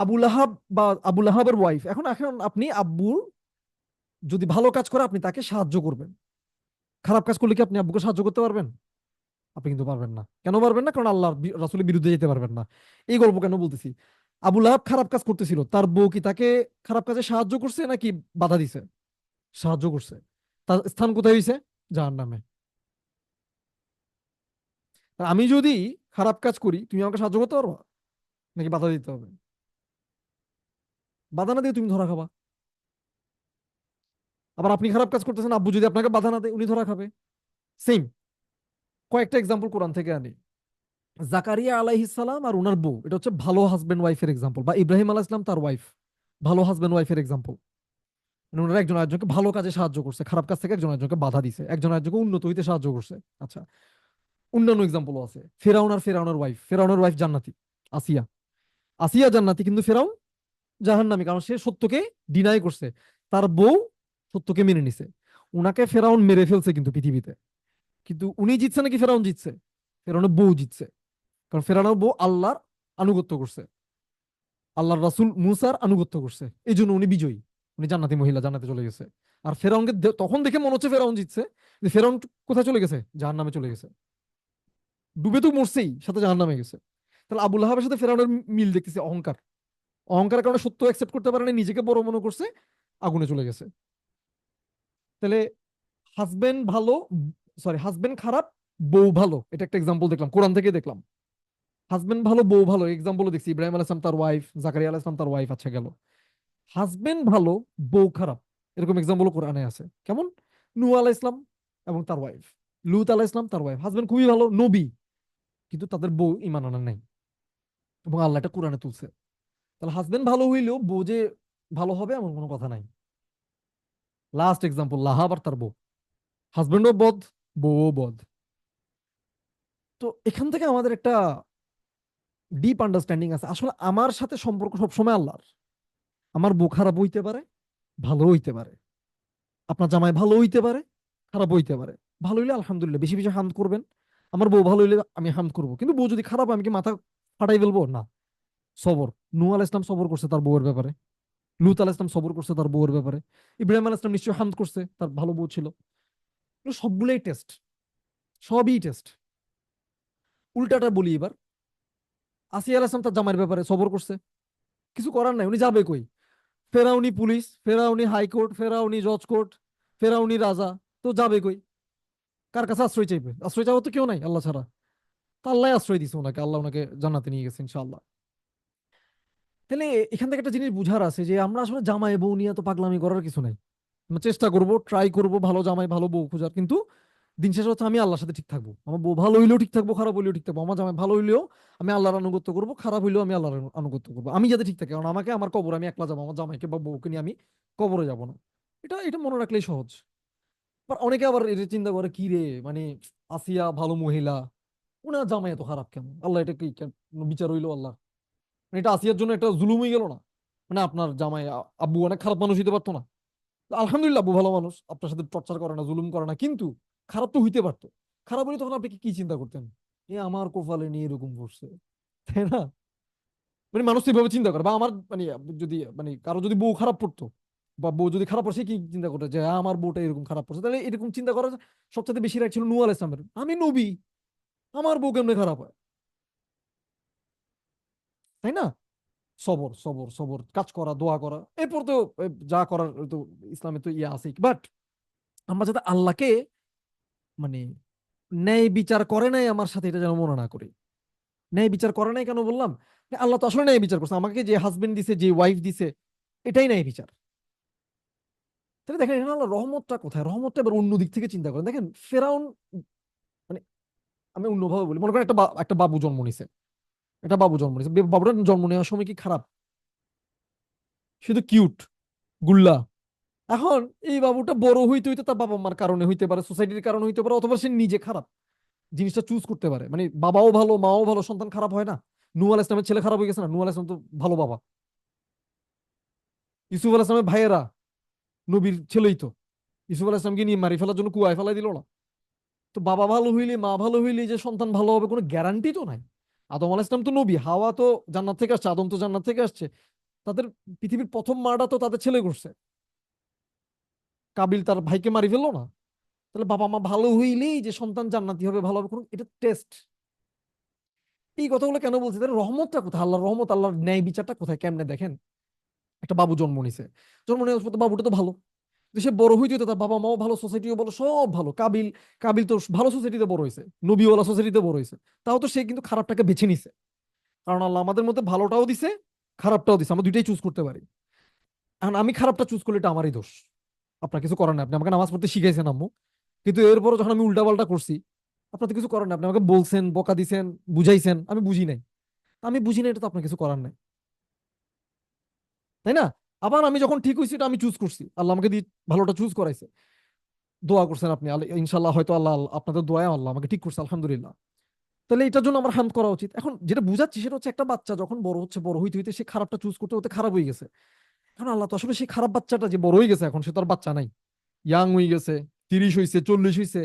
আবু লাহাব বা আবু লাহাবের ওয়াইফ, এখন এখন আপনি আব্বুর যদি ভালো কাজ করে আপনি তাকে সাহায্য করবেন, খারাপ কাজ করলে কি আপনি আব্বুকে সাহায্য করতে পারবেন? আপনি কিন্তু পারবেন না। কেন পারবেন না? কারণ আল্লাহর রাসূলের বিরুদ্ধে যেতে পারবেন না। এই গল্প কেন বলতেছি? আবু লাহাব খারাপ কাজ করতেছিল, তার বউ কি তাকে খারাপ কাজে সাহায্য করছে নাকি বাধা দিছে? সাহায্য করছে। তার স্থান কোথায় হয়েছে? জাহান্নামে। আর আমি যদি খারাপ কাজ করি, তুমি আমাকে সাহায্য করতে পারবা নাকি বাধা দিতে হবে? বাধা না দিয়ে তুমি ধরা খাবা। আবার আপনি খারাপ কাজ করতেছেন, আব্বু যদি আপনাকে বাধা না দেয় উনি ধরা খাবে। সেম। কয়েকটা এক্সাম্পল কোরআন থেকে আনি। জাকারিয়া আলাইহিস সালাম আর উনার বউ, এটা হচ্ছে ভালো হাজবেন্ড ওয়াইফের এক্সাম্পল। বা ইব্রাহিম আলাইহিস সালাম তার ওয়াইফ, ভালো হাজবেন্ড ওয়াইফের এক্সাম্পল। মানে ওনারা একজন আরেকজনকে ভালো কাজে সাহায্য করছে, খারাপ কাজ থেকে একজন আরেকজনকে বাধা দিছে, একজন আরেকজনকে উন্নত হইতে সাহায্য করছে। আচ্ছা, অন্যান্য এক্সাম্পলও আছে। ফেরাউন আর ফেরাউনের ওয়াইফ, ফেরাউনের ওয়াইফ জান্নাতি, আসিয়া। আসিয়া জান্নাতি, কিন্তু ফেরাউন জাহান্নামী, কারণ সে সত্যকে ডিনাই করছে। তার বউ সত্যকে মেনে নিছে। উনাকে ফেরাউন মেরে ফেলছে কিন্তু পৃথিবীতে। কিন্তু উনি জিতছে নাকি ফেরাউন জিতছে? ফেরাউনের বউ জিতছে। কারণ ফেরাউনের বউ আল্লাহর আনুগত্য করছে, আল্লাহর রাসূল মুসার আনুগত্য করছে, এই জন্য উনি বিজয়ী। উনি জান্নাতি মহিলা, জান্নাতে চলে গেছে। আর ফেরাউনকে তখন দেখে মনে হচ্ছে ফেরাউন জিতছে, কিন্তু ফেরাউন কোথায় চলে গেছে? জাহান্নামে চলে গেছে। ডুবে তো মরছেই, সাথে জাহান্নামে গেছে। তাহলে আবুল আহাবের সাথে ফেরাউনের মিল দেখতেছি অহংকার। অহংকারের কারণে সত্য অ্যাকসেপ্ট করতে পারে না, নিজেকে বড় মনে করছে, আগুনে চলে গেছে। তাহলে হাজবেন্ড ভালো, সরি হাজবেন্ড খারাপ, বউ ভালো, এটা একটা এক্সাম্পল দেখলাম, কোরআন থেকে দেখলাম। হাজবেন্ড ভালো বউ ভালো এক্সাম্পল দেখছি। ইব্রাহিম আলাইহিস সালাম তার ওয়াইফ, জাকারিয়া আলাইহিস সালাম তার ওয়াইফ। আচ্ছা গেল। হাজবেন্ড ভালো বউ খারাপ, এরকম এক্সাম্পল কোরআনে আছে। কেমন? নূহ আলাইহিস সালাম এবং তার ওয়াইফ, লূত আলাইহিস সালাম তার ওয়াইফ। হাজবেন্ড খুবই ভালো, নবী, কিন্তু তাদের বউ ঈমান আনে নাই, এবং আল্লাহ এটা কোরআনে তুলছে। তাহলে হাজবেন্ড ভালো হইলেও বউ যে ভালো হবে এমন কোনো কথা নাই। লাস্ট এক্সাম্পল লাহাব আর তার বউ, হাজবেন্ডও বদ, বউও বদ। তো এখান থেকে আমাদের একটা ডিপ আন্ডারস্ট্যান্ডিং আছে, আসলে আমার সাথে সম্পর্ক সবসময় আল্লাহর। আমার বউ খারাপ হইতে পারে, ভালো হইতে পারে। আপনার জামাই ভালো হইতে পারে, খারাপ হইতে পারে। ভালো হইলে আলহামদুলিল্লাহ, বেশি বেশি হামদ করবেন। আমার বউ ভালো হইলে আমি হামদ করবো, কিন্তু বউ যদি খারাপ হয় আমি কি মাথা ফাটাই ফেলবো? না। সবর। নূহ আলাইহিস সালাম সবর করছে তার বউয়ের ব্যাপারে, লূত আলাইহিস সালাম সবর করছে তার বউয়ের ব্যাপারে, ইব্রাহিম আলাইহিস সালাম নিশ্চয়ই হামদ করছে, তার ভালো বউ ছিল। এগুলো সবগুলোই টেস্ট, সবই টেস্ট। উল্টাটা বলি এবার। আসিয়া আলাইহিস সালাম তার জামাইয়ের ব্যাপারে সবর করছে, কিছু করার নাই, উনি যাবে কই? ফেরাউনি পুলিশ, ফেরাউনি হাইকোর্ট, ফেরাউনি জজ কোর্ট, ফেরাউনি রাজা, তো যাবে কই? কার কাছে আশ্রয় চাইবে? আশ্রয় চাওয়া তো কেউ নাই আল্লাহ ছাড়া। তা আল্লাহ আশ্রয় দিছে ওনাকে, আল্লাহ ওনাকে জান্নাতে নিয়ে গেছে ইনশাআল্লাহ। তাহলে এখান থেকে একটা জিনিস বুঝার আছে যে আমরা আসলে জামাই বউ নিয়ে তো পাগলামি করার কিছু নাই। আমরা চেষ্টা করব, ট্রাই করব ভালো জামাই ভালো বউ খোঁজার, কিন্তু দিন শেষে হচ্ছে আমি আল্লাহর সাথে ঠিক থাকবো। আমার বউ ভালো হইলেও ঠিক থাকবো, খারাপ হইলেও ঠিক থাকবো। আমার জামাই ভালো হইলেও আমি আল্লাহর আনুগত্য করবো, খারাপ হইলেও আমি আল্লাহর আনুগত্য করবো। আমি যাতে ঠিক থাকি, কারণ আমাকে আমার কবর আমি একলা যাবো, আমার জামাইকে বা বউকে নিয়ে আমি কবরে যাব না। এটা এটা মনে রাখলেই সহজ। আবার অনেকে আবার এটা চিন্তা করে, কি রে মানে আসিয়া ভালো মহিলা, উনার জামাই এত খারাপ কেন? আল্লাহ এটা কি বিচার হইলো আল্লাহ? মানে এটা আসিয়ার জন্য একটা জুলুম হয়ে গেল না? মানে আপনার জামাই আব্বু অনেক খারাপ মানুষ হইতে পারতো না? আলহামদুলিল্লাহ আব্বু ভালো মানুষ, আপনার সাথে টর্চার করে না, জুলুম করে না, কিন্তু খারাপ তো হইতে পারতো। খারাপ হলে তখন আপনি কি চিন্তা করতেন? এ আমার কপালে নিয়ে এরকম করছে, তাই না? মানে মানুষ তো এইভাবে চিন্তা করে। বা আমার মানে যদি মানে কারো যদি বউ খারাপ পড়তো, বা বউ যদি খারাপ পড়ছে, কি চিন্তা করতো যে আমার বউটা এরকম খারাপ পড়ছে? তাহলে এরকম চিন্তা করার সবচেয়ে বেশি রাইট ছিল নূহ আলাইহিস সালামের। আমি নবী, আমার বউ কেমনে খারাপ হয়? তাই না? সবর সবর সবর, কাজ করা, দোয়া করা, এরপর তো যা করার তো ইসলামে তো ইয়ে আছে। বাট আমরা যাতে আল্লাহকে মানে ন্যায় বিচার করে নাই আমার সাথে, এটা যেন মনে না করি। ন্যায় বিচার করে নাই কেন বললাম? আল্লাহ তো আসলে ন্যায় বিচার করছে, আমাকে যে হাজবেন্ড দিছে, যে ওয়াইফ দিছে, এটাই ন্যায় বিচার। তাহলে দেখেন এখানে আল্লাহ রহমতটা কোথায়? রহমতটা এবার অন্য দিক থেকে চিন্তা করেন। দেখেন ফেরাউন, মানে আমি অন্যভাবে বলি, মনে করেন একটা বাবু জন্ম নিছে, একটা বাবু জন্ম নিছে, বাবুটা জন্ম নেওয়ার সময় কি খারাপ? শুধু কিউট, গুল্লা। এখন এই বাবুটা বড় হইতে হইতে তার বাবা মার কারণে হইতে পারে, সোসাইটির কারণে হইতে পারে, অথবা সে নিজে খারাপ, জিনিসটা চুজ করতে পারে। মানে বাবাও ভালো মাও ভালো, সন্তান খারাপ হয় না। নূহ আলাইহিস সালামের ছেলে খারাপ হয়ে গেছে না? নূহ আলাইহিস সালাম তো ভালো বাবা। ইউসুফ আলাইহিস সালামের ভাইয়েরা নবীর ছেলেই তো, ইউসুফ আলাইহিস সালামকে নিয়ে মারি ফেলার জন্য কুয়ায় ফেলাই দিল না? তো বাবা ভালো হইলে মা ভালো হইলে যে সন্তান ভালো হবে কোনো গ্যারান্টি তো নাই। আদম আলাইহিস সালাম তো নবী, হাওয়া তো জান্নাত থেকে আসছে, আদম তো জান্নাত থেকে আসছে। তাদের পৃথিবীর প্রথম মাটা তো তাদের ছেলে করছে, কাবিল তার ভাইকে মারি ফেললো না? তাহলে বাবা মা ভালো হইলেই যে সন্তান জান্নাতি হবে, ভালো হবে, কোনো এটা টেস্ট? এই কথাগুলো কেন বলছি? তাহলে রহমতটা কোথায়? আল্লাহর রহমত, আল্লাহর ন্যায় বিচারটা কোথায়? কেমনে দেখেন, একটা বাবু জন্ম নিছে, জন্ম নেওয়ার পর তো বাবুটা তো ভালো, তো সে বড় হইতে হইতে তার বাবা মাও ভালো, সোসাইটিও ভালো, সব ভালো। কাবিল, কাবিল তো ভালো সোসাইটিতে বড় হয়েছে, নবীওয়ালা সোসাইটিতে বড় হয়েছে। তাও তো সে কিন্তু খারাপটাকে বেছে নিছে। কারণ আল্লাহ আমাদের মধ্যে ভালোটাও দিছে, খারাপটাও দিছে, আমরা দুইটাই চুজ করতে পারি। এখন আমি খারাপটা চুজ করলে এটা আমারই দোষ, আপনার কিছু করার নেই। আপনি আমাকে নামাজ পড়তে শিখাইছেন আম্মু, কিন্তু এরপরও যখন আমি উল্টাপাল্টা করছি, আপনার তো কিছু করার নেই। আপনি আমাকে বলছেন, বকা দিছেন, বুঝাইছেন, আমি বুঝি নাই। আমি বুঝি না, এটা তো আপনার কিছু করার নাই, তাই না? আবার আমি যখন ঠিক হয়েছি, এটা আমি চুজ করছি, আল্লাহ আমাকে দিয়ে ভালোটা চুজ করাইছে। দোয়া করছেন আপনি, ইনশাল্লাহ হয়তো আল্লাহ আপনাদের দোয়ায় আল্লাহ আমাকে ঠিক করছে, আলহামদুলিল্লাহ। তাহলে এটার জন্য আমার হামদ করা উচিত। এখন যেটা বুঝাচ্ছি সেটা হচ্ছে, একটা বাচ্চা যখন বড় হচ্ছে, বড় হইতে হইতে সে খারাপটা চুজ করতে হতে খারাপ হয়ে গেছে। এখন আল্লাহ তো আসলে সেই খারাপ বাচ্চাটা যে বড় হয়ে গেছে, এখন সে তো আর বাচ্চা নাই, ইয়াং হয়ে গেছে, 30 হয়েছে, 40 হয়েছে,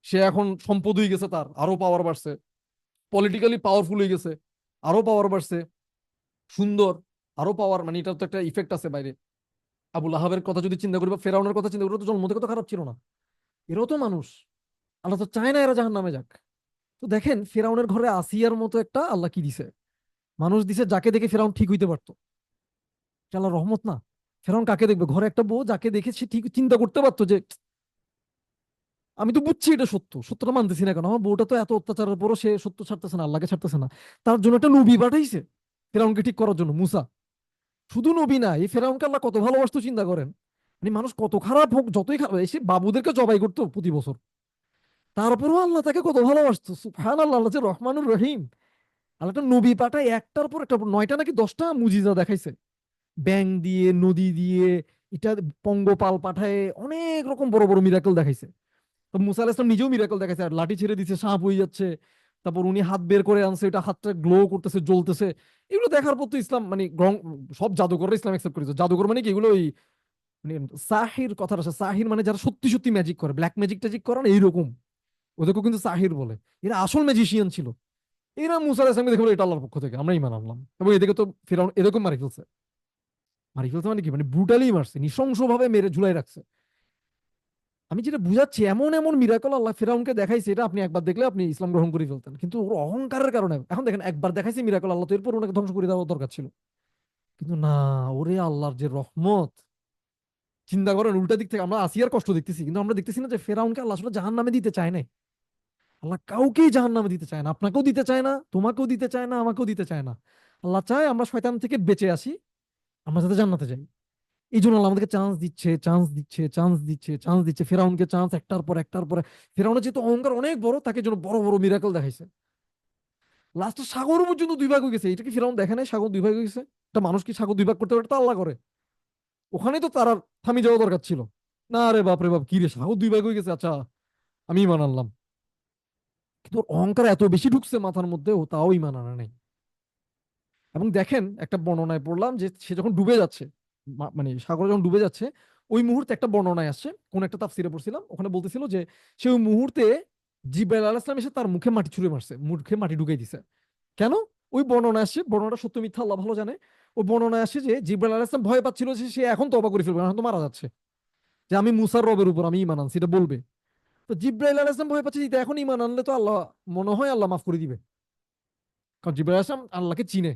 সে এখন সম্পদ হয়ে গেছে, তার আরো পাওয়ার বাড়ছে, পলিটিক্যালি পাওয়ারফুল হয়ে গেছে, আরো পাওয়ার বাড়ছে, সুন্দর, আরো পাওয়ার। মানে এটা তো একটা ইফেক্ট আছে বাইরে। আবুল আহাবের কথা যদি চিন্তা করি বা ফেরাউনের কথা চিন্তা করি, তো জন্ম থেকে তো খারাপ ছিল না, এরাও তো মানুষ। আল্লাহ তো চায় না এরা জাহান্নামে যাক। তো দেখেন ফেরাউনের ঘরে আসিয়ার মতো একটা আল্লাহ কি দিছে, মানুষ দিছে, যাকে দেখে ফেরাউন ঠিক হইতে পারতো। এটা আল্লাহর রহমত না? ফেরাউন কাকে দেখবে? ঘরে একটা বউ যাকে দেখে সে ঠিক চিন্তা করতে পারতো যে আমি তো বুঝছি এটা সত্য, সত্যটা মানতেছি না কেন? আমার বউটা তো এত অত্যাচারের পরও সে সত্য ছাড়তেছে না, আল্লাহকে ছাড়তেছে না। তার জন্য একটা নবী পাঠাইছে ফেরাউনকে ঠিক করার জন্য, মুসা। শুধু নবী না, এই ফেরাউনকে আল্লাহ কত ভালোবাসতো চিন্তা করেন। মানে মানুষ কত খারাপ হোক, যতই খারাপ, এসে বাবুদেরকে জবাই করতো প্রতি বছর, তারপরেও আল্লাহ তাকে কত ভালোবাসতো। সুবহানাল্লাহ, আল্লাহ যে রহমানুর রহিম। আল্লাহ একটা নবী পাঠায়, একটার পর একটা, 9টা নাকি 10টা মুজিজা দেখাইছে। ব্যাং দিয়ে, নদী দিয়ে, এটা পঙ্গপাল পাঠায়, অনেক রকম বড় বড় মিরাকল দেখাইছে। তো মুসা আলাইহিস সালাম নিজেও মিরাকল দেখাইছে, আর লাঠি ছেড়ে দিছে, সাপ হয়ে যাচ্ছে। তারপর উনি হাত বের করে আনছে, এটা হাতটা গ্লো করতেছে, জ্বলতেছে। এগুলো দেখার পর তো ইসলাম মানে সব জাদুকররা ইসলাম অ্যাকসেপ্ট করেছে। জাদুকর মানে কি? এগুলো ওই মানে সাহির কথা আছে, সাহির মানে যারা সত্যি সত্যি ম্যাজিক করে, ব্ল্যাক ম্যাজিক ট্যাজিক করে না, এইরকম ওদেরকেও কিন্তু সাহির বলে। এরা আসল ম্যাজিশিয়ান ছিল। এরা মুসা আলাইহিস সালামকে দেখে বলে, এটা আল্লাহর পক্ষ থেকে, আমরা ইমান আনলাম। এবং এদিকে তো ফিরাউন এরকম মারি ফেলছে। মারি ফেলছে মানে কি? মানে ব্রুটালি মারছে, নৃশংস ভাবে মেরে ঝুলাই রাখছে। আমি যেটা বুঝাচ্ছি, এমন এমন মিরাকল আল্লাহ ফেরাউনকে দেখাইছে, এটা আপনি একবার দেখলে আপনি ইসলাম গ্রহণ করে ফেলতেন, কিন্তু ওর অহংকারের কারণে। এখন দেখেন, একবার দেখাইছে মিরাকল আল্লাহ, তো এরপর ওনাকে ধ্বংস করে দেওয়া দরকার ছিল। কিন্তু না, ওরে আল্লাহর যে রহমত! চিন্তা করেন, উল্টা দিক থেকে আমরা আসিয়ার কষ্ট দেখতেছি, কিন্তু আমরা দেখতেছি না যে ফেরাউনকে আল্লাহ আসলে জাহান্নামে দিতে চায় না। আল্লাহ কাউকেই জাহান্নামে দিতে চায় না, আপনাকেও দিতে চায় না, তোমাকেও দিতে চায় না, আমাকেও দিতে চায় না। আল্লাহ চায় আমরা শয়তান থেকে বেঁচে আসি, আমরা যাতে জান্নাতে যাই। এই জন্য আল্লাহ আমাদেরকে চান্স দিচ্ছে, চান্স দিচ্ছে, চান্স দিচ্ছে, চান্স দিচ্ছে। ফেরাউনকে চান্স একটার পর একটার পরে। ফেরাউনের যেহেতু অহংকার অনেক বড়, তাকে জন্য বড় বড় মিরাকল দেখাইছে। লাস্টে সাগর পর্যন্ত দুই ভাগ হয়ে গেছে। এটা কি ফেরাউন দেখে নাই? সাগর দুই ভাগ হয়ে গেছে। একটা মানুষ কি সাগর দুই ভাগ করতে পারে? তা আল্লাহ করে। ওখানেই তো তার আর থামি যাওয়া দরকার ছিল। না রে বাপ রে বাপ, কি রে, সাগর দুই ভাগ হয়ে গেছে, আচ্ছা আমি ইমান আনলাম। কিন্তু ওর অহংকার এত বেশি ঢুকছে মাথার মধ্যে, ও তাও ইমান আনা নাই। এবং দেখেন, একটা বর্ণনায় পড়লাম যে সে যখন ডুবে যাচ্ছে, মানে সাগরে যখন ডুবে যাচ্ছে, ওই মুহূর্তে একটা বর্ণনায় আসছে, কোন একটা তাফসিরে পড়ছিলাম, ওখানে বলতেছিল যে সে ওই মুহূর্তে জিব্রাইল আলাইহিস সালাম এসে তার মুখে মাটি ছুঁড়ে মারছে, মুখে মাটি ঢুকিয়ে দিছে। কেন? ওই বর্ণনা আসছে, বর্ণনাটা সত্য মিথ্যা আল্লাহ ভালো জানে। ওই বর্ণনায় আসছে যে জিব্রাইল আলাইহিস সালাম ভয় পাচ্ছিল যে সে এখন তওবা করে ফেলবে, এখন তো মারা যাচ্ছে, যে আমি মুসার রবের উপর আমি ঈমান আনছি, এটা বলবে। তো জিব্রাইল আলাইহিস সালাম ভয় পাচ্ছে যে এখন ঈমান আনলে তো আল্লাহ, মনে হয় আল্লাহ মাফ করে দিবে। কারণ জিব্রাইল আলাইহিস সালাম আল্লাহকে চিনে,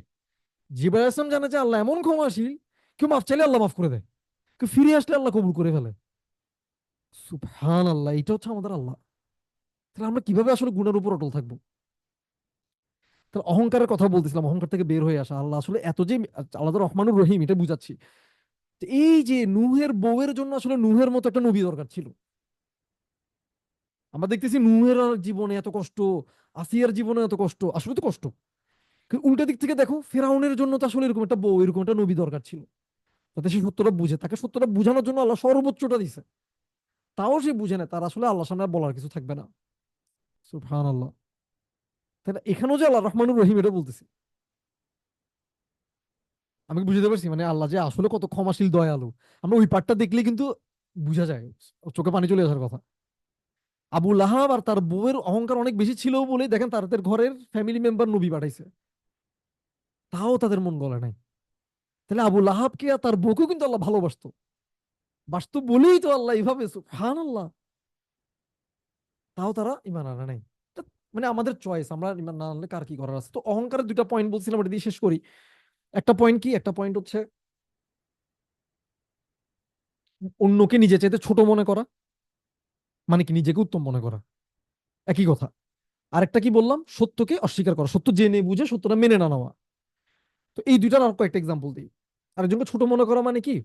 জিবরাইল ইসলাম জানে যে আল্লাহ এমন ক্ষমাশীল, কেউ মাফ চাইলে আল্লাহ মাফ করে দেয়, কেউ ফিরে আসলে আল্লাহ কবুল করে ফেলে। সুবহান আল্লাহ, এটা হচ্ছে আমাদের আল্লাহ। তাহলে আমরা কিভাবে আসলে গুণের উপর অটল থাকবো? তাহলে অহংকারের কথা বলতেছিলাম, অহংকার থেকে বের হয়ে আসা, আল্লাহ আসলে এত যে আল্লাহ রহমানুর রহিম, এটা বুঝাচ্ছি। তো এই যে নূহের বউয়ের জন্য আসলে নূহের মতো একটা নবী দরকার ছিল। আমরা দেখতেছি নূহের জীবনে এত কষ্ট, আসিয়ার জীবনে এত কষ্ট, আসলে তো কষ্ট। কিন্তু উল্টা দিক থেকে দেখো, ফেরাউনের জন্য তো আসলে এরকম একটা বউ, এরকম একটা নবী দরকার ছিল, যাতে সে সত্যটা বুঝে। তাকে সত্যটা বুঝানোর জন্য আল্লাহ সর্বোচ্চটা দিছে, তাও সে বুঝে না, তার আসলে আল্লাহর সামনে আর বলার কিছু থাকবে না। সুবহানাল্লাহ। তাই না? এখানেও যে আল্লাহ রহমানুর রহিম, এটা বলতেছি। আমি কি বুঝতে পারছি মানে আল্লাহ যে আসলে কত ক্ষমাশীল, দয়ালু, আমরা ওই পার্টটা দেখলে কিন্তু বুঝা যায়, চোখে পানি চলে আসার কথা। আবু লাহাব আর তার বউয়ের অহংকার অনেক বেশি ছিল বলে দেখেন তাদের ঘরের ফ্যামিলি মেম্বার নবী পাঠাইছে, তাও তাদের মন গলে নাই। তাহলে আবু লাহাবকে আর তার বউকেও কিন্তু আল্লাহ ভালোবাসতো, বাস্তব বলেই তো আল্লাহ এইভাবে, সুবহানাল্লাহ, তাও তারা ইমান আনে নাই। তা মানে আমাদের চয়েস, আমরা ইমান না আনলে কার কি করার আছে। তো অহংকারের দুইটা পয়েন্ট বলছিলাম, এটা দিয়ে শেষ করি। একটা পয়েন্ট কি, একটা পয়েন্ট হচ্ছে অন্যকে নিজে চাইতে ছোট মনে করা, মানে কি নিজেকে উত্তম মনে করা, একই কথা। আরেকটা কি বললাম, সত্যকে অস্বীকার করা, সত্য জেনে বুঝে সত্যটা মেনে না নেওয়া। তো এই দুইটার আর কয়েকটা এক্সাম্পল দিই। আরেকজনকে ছোট মনে করা মানে কি,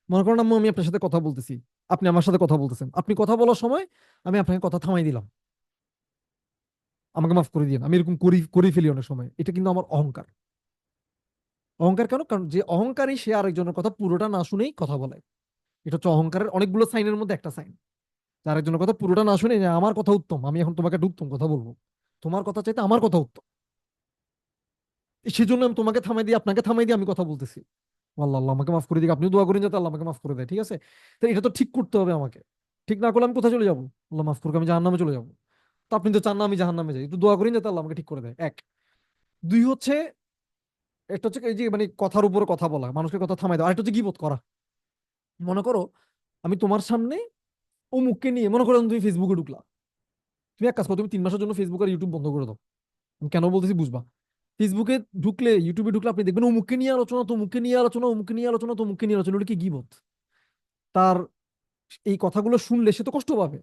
মনে করেন আম্মু আমি আপনার সাথে কথা বলতেছি, আপনি আমার সাথে কথা বলতেছেন, আপনি কথা বলার সময় আমি আপনাকে কথা থামাই দিলাম, আমাকে মাফ করে দিন, আমি এরকম করি করে ফেলি অনেক সময়, এটা কিন্তু আমার অহংকার। অহংকার কেন? কারণ যে অহংকারী সে আরেকজনের কথা পুরোটা না শুনেই কথা বলে। এটা হচ্ছে অহংকারের অনেকগুলো সাইনের মধ্যে একটা সাইন। আরেকজনের কথা পুরোটা না শুনে যে আমার কথা উত্তম, আমি এখন তোমাকে একটা উত্তম কথা বলবো, তোমার কথা চাইতে আমার কথা উত্তম, সেজন্য আমি তোমাকে থামাই দিই, আপনাকে থামাই দিয়ে আমি কথা বলতেছি। আল্লাহ আল্লাহ আমাকে মাফ করে দিক, আপনি দোয়া করেন যাতে আল্লাহ আমাকে মাফ করে দেয়, ঠিক আছে? তো এটা তো ঠিক করতে হবে আমাকে। ঠিক না করলে আমি কোথায় চলে যাবো? আল্লাহ মাফ করুক, আমি জাহান্নামে চলে যাবো। তো আপনি তো চান না আমি জাহান্নামে যাই, একটু দোয়া করেন যাতে আল্লাহ আমাকে ঠিক করে দেয়। এক। দুই হচ্ছে, একটা হচ্ছে এই যে মানে কথার উপরে কথা বলা, মানুষকে কথা থামাই দেওয়া। আরেকটা হচ্ছে গীবত করা। মনে করো আমি তোমার সামনে অমুককে নিয়ে, মনে করো তুমি ফেসবুকে ঢুকলা, তুমি এক কাজ করো, তুমি 3 মাসের জন্য ফেসবুক আর ইউটিউব বন্ধ করে দাও। আমি কেন বলতেছি বুঝবা। ফেসবুকে ঢুকলে, ইউটিউবে ঢুকলে আপনি দেখবেন অমুককে নিয়ে আলোচনা, তমুককে নিয়ে আলোচনা, অমুককে নিয়ে আলোচনা, তমুককে নিয়ে আলোচনা, ওটা কি গীবত? তার এই কথাগুলো শুনলে সে তো কষ্ট পাবে।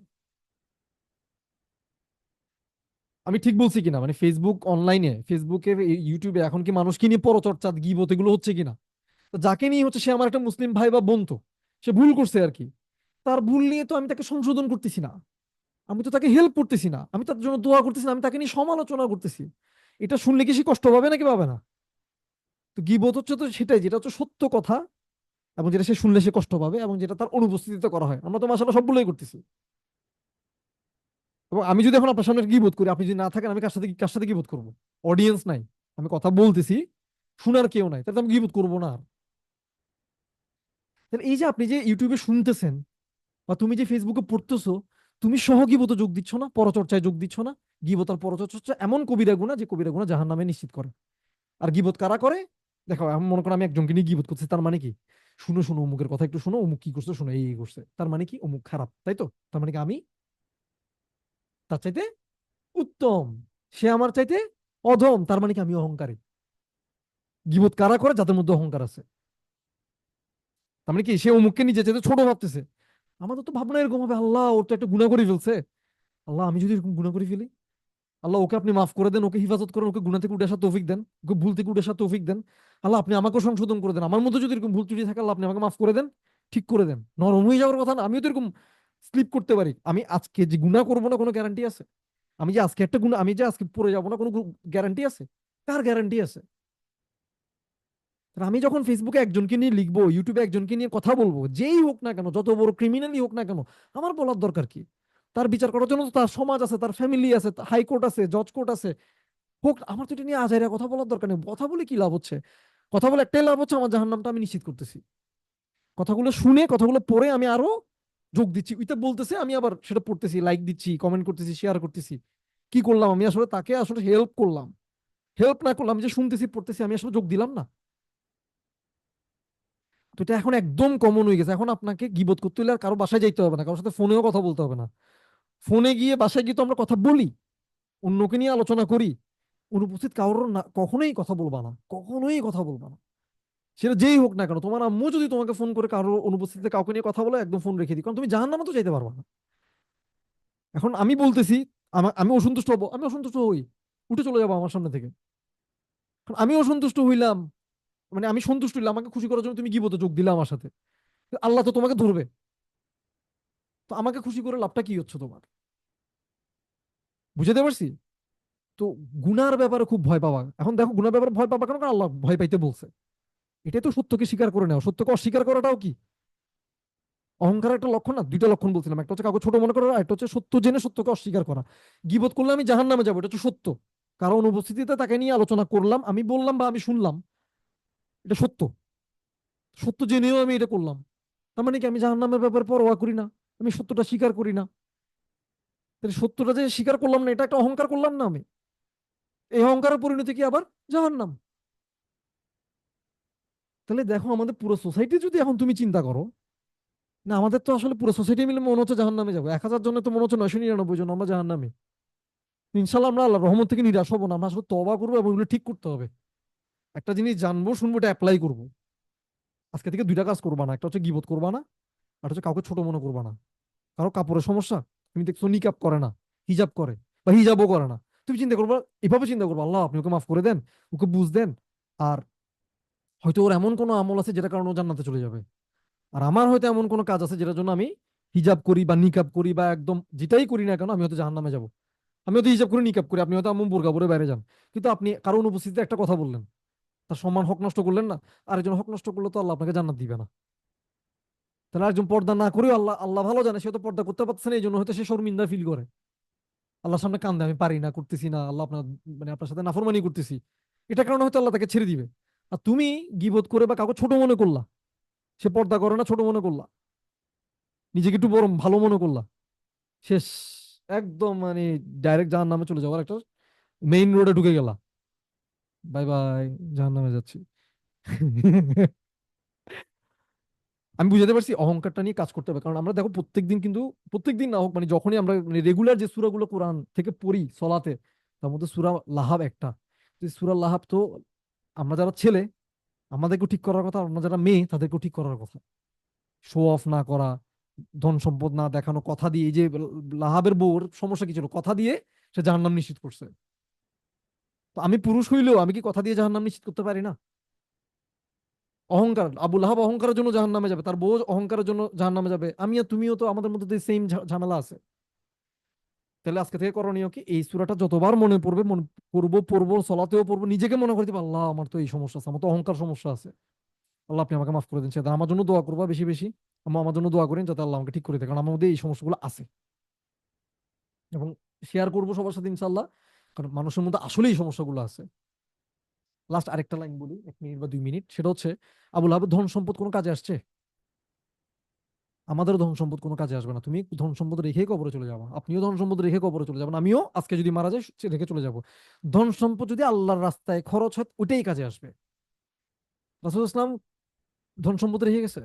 আমি ঠিক বলছি কিনা? মানে ফেসবুক অনলাইনে, ফেসবুকে, ইউটিউবে এখন কি মানুষ কি নিয়ে পরচর্চা, গীবত এগুলো হচ্ছে কিনা? তো যাকে নিয়ে হচ্ছে সে আমার একটা মুসলিম ভাই বা বোন, তো সে ভুল করছে আর কি, তার ভুল নিয়ে তো আমি তাকে সংশোধন করতেছি না, আমি তো তাকে হেল্প করতেছি না, আমি তার জন্য দোয়া করতেছি না, আমি তাকে নিয়ে সমালোচনা করতেছি। এটা শুনলে কি সে কষ্ট পাবে নাকি পাবে না? তো গীবত হচ্ছে তো সেটাই, যেটা হচ্ছে সত্য কথা, এবং যেটা সে শুনলে সে কষ্ট পাবে, এবং যেটা তার অনুপস্থিতিতে করা হয়। আমরা তো মাশাআল্লাহ সবগুলোই করতেছি। এবং আমি যদি এখন আপনার সামনে গীবত করি, আপনি যদি না থাকেন, আমি কার সাথে গীবত করবো? অডিয়েন্স নাই, আমি কথা বলতেছি, শোনার কেউ নাই, তাহলে তো আমি গীবত করবো না আর। তাহলে এই যে আপনি যে ইউটিউবে শুনতেছেন, বা তুমি যে ফেসবুকে পড়তেছো, তুমি সহ গীবতে যোগ দিচ্ছ না, পরচর্চায় যোগ দিচ্ছ না? গীবত আর পরচর্চা হচ্ছে এমন কবিরা গুনাহ, যে কবিরা গুনাহ জাহান্নামে নিশ্চিত করে। আর গীবত কারা করে? দেখো, আমি মনে করো আমি একজনকে নিয়ে গীবত করছি, তার মানে কি, শুনো শুনো অমুকের কথা একটু শোনো, অমুক কি করছে শোনো, এই করছে, তার মানে কি অমুক খারাপ, তাই তো? তার মানে কি আমি তার চাইতে উত্তম, সে আমার চাইতে অধম, তার মানে কি আমি অহংকারী। গীবত কারা করে? যাদের মধ্যে অহংকার আছে। তার মানে কি সে অমুককে নিজে চাইতে ছোট ভাবতেছে। আমাদের তো ভাবনা এরকম হবে, আল্লাহ ওর তো একটা গুনাহ করে ফেলছে, আল্লাহ আমি যদি এরকম গুনাহ করে ফেলি, আল্লাহ ওকে আপনি মাফ করে দেন, ওকে হিফাজত করেন, ওকে গুনাহ থেকে উঠে আসার তৌফিক দেন, ওকে ভুল থেকে উঠে আসার তৌফিক দেন। আল্লাহ আপনি আমাকেও সংশোধন করে দেন, আমার মধ্যে যদি এরকম ভুল ত্রুটি থাকে, আল্লাহ আপনি আমাকে মাফ করে দেন, ঠিক করে দেন। নরম হয়ে যাওয়ার কথা না? আমিও তো এরকম স্লিপ করতে পারি। আমি আজকে যে গুনাহ করবো না, কোনো গ্যারান্টি আছে? আমি যে আজকে একটা গুনাহ, আমি যে আজকে পড়ে যাবো না, কোনো গ্যারান্টি আছে? কার গ্যারান্টি আছে? আর আমি যখন ফেসবুকে একজনকে নিয়ে লিখবো, ইউটিউবে একজনকে নিয়ে কথা বলবো, যেই হোক না কেন, যত বড় ক্রিমিনালই হোক না কেন, আমার বলার দরকার কি? তার বিচার করার জন্য তো তার সমাজ আছে, তার ফ্যামিলি আছে, হাইকোর্ট আছে, জজ কোর্ট আছে, হোক। আমার তো এটা নিয়ে আজাইরা কথা বলার দরকার নেই। কথা বলে কি লাভ হচ্ছে? কথা বলে একটাই লাভ হচ্ছে, আমার জাহান্নামটা আমি নিশ্চিত করতেছি। কথাগুলো শুনে, কথাগুলো পড়ে আমি আরো যোগ দিচ্ছি, ওইটা বলতেছে, আমি আবার সেটা পড়তেছি, লাইক দিচ্ছি, কমেন্ট করতেছি, শেয়ার করতেছি। কি করলাম? আমি আসলে তাকে আসলে হেল্প করলাম। হেল্প না করলাম, আমি যে শুনতেছি পড়তেছি, আমি আসলে যোগ দিলাম না। তো এটা এখন একদম কমন হয়ে গেছে। এখন আপনাকে গীবত করতে হলে আর কারো বাসায় যাইতে হবে না, কারোর সাথে ফোনেও কথা বলতে হবে না। ফোনে গিয়ে, বাসায় গিয়ে তো আমরা কথা বলি, অন্যকে নিয়ে আলোচনা করি। অনুপস্থিত কারোর না কখনোই কথা বলবা না, কখনোই কথা বলবা না। সেটা যেই হোক না কেন, তোমার আম্মু যদি তোমাকে ফোন করে কারোর অনুপস্থিতিতে কাউকে নিয়ে কথা বলে, একদম ফোন রেখে দিই, কারণ তুমি জাহান্নামে তো যাইতে পারবা না। এখন আমি বলতেছি, আমি অসন্তুষ্ট হবো, আমি অসন্তুষ্ট হই, উঠে চলে যাবো আমার সামনে থেকে। এখন আমি অসন্তুষ্ট হইলাম, মানে আমি সন্তুষ্ট হইলাম, আমাকে খুশি করার জন্য তুমি গীবতে যোগ দিলে আমার সাথে, আল্লাহ তো তোমাকে ধরবে। তো আমাকে খুশি করে লাভটা কি হচ্ছে তোমার? বুঝাতে পারছি? তো গুনার ব্যাপারে খুব ভয় পাওয়া, এখন দেখো গুনার ব্যাপারে ভয় পাবা কেন? কারণ আল্লাহ ভয় পাইতে বলছে। এটাই তো সত্যকে স্বীকার করে নেওয়া। সত্যকে অস্বীকার করাটাও কি অহংকার একটা লক্ষণ না? দুইটা লক্ষণ বলছিলাম, একটা হচ্ছে কাউকে ছোট মনে করা, একটা হচ্ছে সত্য জেনে সত্যকে অস্বীকার করা। গীবত করলে আমি জাহান্নামে যাবো, এটা হচ্ছে সত্য। কারণ অনুপস্থিতিতে তাকে নিয়ে আলোচনা করলাম, আমি বললাম বা আমি শুনলাম, এটা সত্য। সত্য জেনেও আমি এটা করলাম, তার মানে কি আমি জাহান্নামের ব্যাপারে পরোয়া করি না? আমি সত্যটা স্বীকার করি না। তাহলে সত্যটা যে স্বীকার করলাম না, এটা একটা অহংকার করলাম না আমি? এই অহংকারের পরিণতি কি আবার জাহান্নাম। তাহলে দেখো আমাদের পুরো সোসাইটি যদি এখন তুমি চিন্তা করো, না আমাদের তো আসলে পুরো সোসাইটি মিলে মনে হচ্ছে জাহান্নামে যাবো, 1,000 জনে তো মনে হচ্ছে 999 জন আমরা জাহান্নামে। ইনশাল্লাহ আমরা আল্লাহ রহমত থেকে নিরাশ হবো না, আমরা আসলে তওবা করবো এবং এগুলো ঠিক করতে হবে। একটা জিনিস জানবো, শুনবো, এটা অ্যাপ্লাই করবো। আজকে থেকে দুইটা কাজ করবা না, একটা হচ্ছে গীবত করবা না, আর হচ্ছে কাউকে ছোট মনে করবা না। কারো কাপড়ের সমস্যা, তুমি দেখছো নিকাব করে না, হিজাব করে, বা হিজাবও করে না, তুমি চিন্তা করবা, এভাবে চিন্তা করবো, আল্লাহ আপনি ওকে মাফ করে দেন, ওকে বুঝ দেন। আর হয়তো ওর এমন কোনো আমল আছে যেটা কারণে ও জান্নাতে চলে যাবে। আর আমার হয়তো এমন কোনো কাজ আছে যেটার জন্য আমি হিজাব করি বা নিকাব করি বা একদম যেটাই করি না কেন, আমি হয়তো জাহান্নামে যাবো। আমি হয়তো হিজাব করে নিকাব করি, আপনি হয়তো আমার বোরকা পরে বাইরে যান, কিন্তু আপনি কারো অনুপস্থিতিতে একটা কথা বললেন, তার সম্মান হক নষ্ট করলেন না? আরেকজন হক নষ্ট করলে তো আল্লাহ আপনাকে জান্নাত দিবে না। তাহলে একজন পর্দা না করেও আল্লাহ আল্লাহ ভালো জানে, সে তো পর্দা করতে পারছে না, এই জন্য হয়তো সে শর্মিন্দা ফিল করে, আল্লাহর সামনে কান্দে, আমি পারি না, করতেছি না আল্লাহ, আপনার মানে আপনার সাথে নাফরমানি করতেছি। এটা কারণে হয়তো আল্লাহ তাকে ছেড়ে দিবে। আর তুমি গীবত করে বা কাউকে ছোট মনে করলা, সে পর্দা করে না, ছোট মনে করলা, নিজেকে একটু বরং ভালো মনে করলা, শেষ। একদম মানে ডাইরেক্ট জাহান্নামে চলে যাওয়ার একটা মেইন রোডে ঢুকে গেলা, বাই বাই, জাহান্নামে যাচ্ছি। আমি বুঝাতে পারছি অহংকারটা নিয়ে কাজ করতে হবে, কারণ আমরা দেখো প্রত্যেকদিন কিন্তু, প্রত্যেকদিন না হোক, মানে যখনই আমরা মানে রেগুলার যে সূরাগুলো কোরআন থেকে পড়ি সলাতে, তার মধ্যে সূরা লাহাব একটা। তো সূরা লাহাব তো আমরা যারা ছেলে আমাদেরকেও ঠিক করার কথা, আমরা যারা মেয়ে তাদেরকেও ঠিক করার কথা। শো অফ না করা, ধন সম্পদ না দেখানো, কথা দিয়ে, এই যে লাহাবের বউর সমস্যা কি ছিল, কথা দিয়ে সে জাহান্নাম নিশ্চিত করছে। তো আমি পুরুষ হইলেও আমি কি কথা দিয়ে জাহান্নাম নিশ্চিত করতে পারি না? অহংকার, আবু লাহাব অহংকারের জন্য জাহান্নামে যাবে, তার বউ অহংকারের জন্য জাহান্নামে যাবে, আমি আর তুমিও তো আমাদের মধ্যে সেম ঝামেলা আছে। তাহলে আজকে থেকে করণীয় কি, এই সূরাটা যতবার মনে পড়বে, মনে পড়বো, পড়বো, সলাতেও পড়বো, নিজেকে মনে করতে পারবো, আল্লাহ আমার তো এই সমস্যা আছে, আমার তো অহংকার সমস্যা আছে, আল্লাহ আপনি আমাকে মাফ করে দিন। সেটা আমার জন্য দোয়া করবা বেশি বেশি, আমার জন্য দোয়া করেন যাতে আল্লাহ আমাকে ঠিক করে দেয়, কারণ আমার মধ্যে এই সমস্যাগুলো আছে। এবং শেয়ার করবো সবার সাথে ইনশাল্লাহ, কারণ মানুষের মধ্যে আসলে এই সমস্যাগুলো আছে। লাস্ট আরেকটা লাইন বলি, 1 মিনিট বা 2 মিনিট, সেটা হচ্ছে আবুল আহাবের ধন সম্পদ কোনো কাজে আসছে? আমাদেরও ধন সম্পদ কোনো কাজে আসবে না। তুমি ধন সম্পদ রেখে কবরে চলে যাবো, আপনিও ধন সম্পদ রেখে কবরে চলে যাবেন, আমিও আজকে যদি মারা যাই রেখে চলে যাব। ধন সম্পদ যদি আল্লাহর রাস্তায় খরচ হয় ওইটাই কাজে আসবে। রাসূল ইসলাম ধন সম্পদ রেখে গেছে,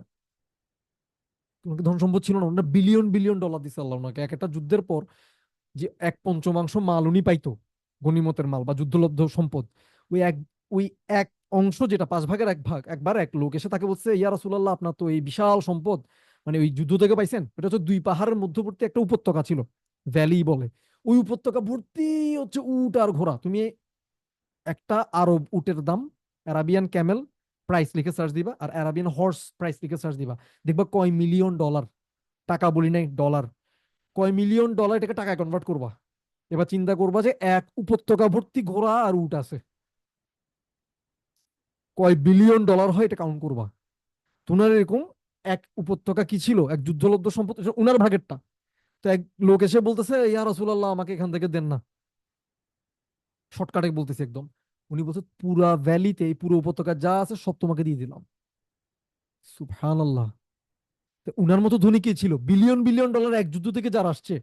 তোমাকে ধন সম্পদ ছিল না, ওনার বিলিয়ন বিলিয়ন ডলার দিচ্ছে আল্লাহ ওনাকে। এক একটা যুদ্ধের পর যে 1/5 মাল উনি পাইতো, গনিমতের মাল বা যুদ্ধলব্ধ সম্পদ, ওই এক ওই এক অংশ, যেটা 5 ভাগের 1 ভাগ, একবার এক লোক এসে তাকে বলছে, ইয়া রাসূলুল্লাহ আপনার তো এই বিশাল সম্পদ, মানে ওই যুদ্ধ থেকে পাইছেন, এটা হচ্ছে 2 পাহাড়ের মধ্যবর্তী একটা উপত্যকা ছিল, ভ্যালি বলে। ওই উপত্যকা ভর্তি হচ্ছে উট আর ঘোড়া, তুমি একটা আরব উটের দাম, অ্যারাবিয়ান ক্যামেল প্রাইস লিখে সার্চ দিবা, আর অ্যারাবিয়ান হর্স প্রাইস লিখে সার্চ দিবা, দেখবা কয় মিলিয়ন ডলার। টাকা বলি নাই, ডলার। কয় মিলিয়ন ডলার, এটাকে টাকায় কনভার্ট করবা। এবার চিন্তা করবা যে এক উপত্যকা ভর্তি ঘোড়া আর উট আছে, কয় বিলিয়ন ডলার হয়, এটা কাউন্ট করবা। তোমার এরকম এক উপত্যকা কি ছিল, এক যুদ্ধলব্ধ সম্পদ, এটা উনার ভাগেরটা। তো এক লোক এসে বলতেছে, ইয়া রাসূলুল্লাহ আমাকে এখান থেকে দেন না, শর্টকাটে বলতেছে একদম। উনি বলছে পুরা ভ্যালিতে, এই পুরো উপত্যকা যা আছে সব তোমাকে দিয়ে দিলাম। সুবহানাল্লাহ। তো উনার মতো ধনী কে ছিল, বিলিয়ন বিলিয়ন ডলার এক যুদ্ধ থেকে যার আসছে।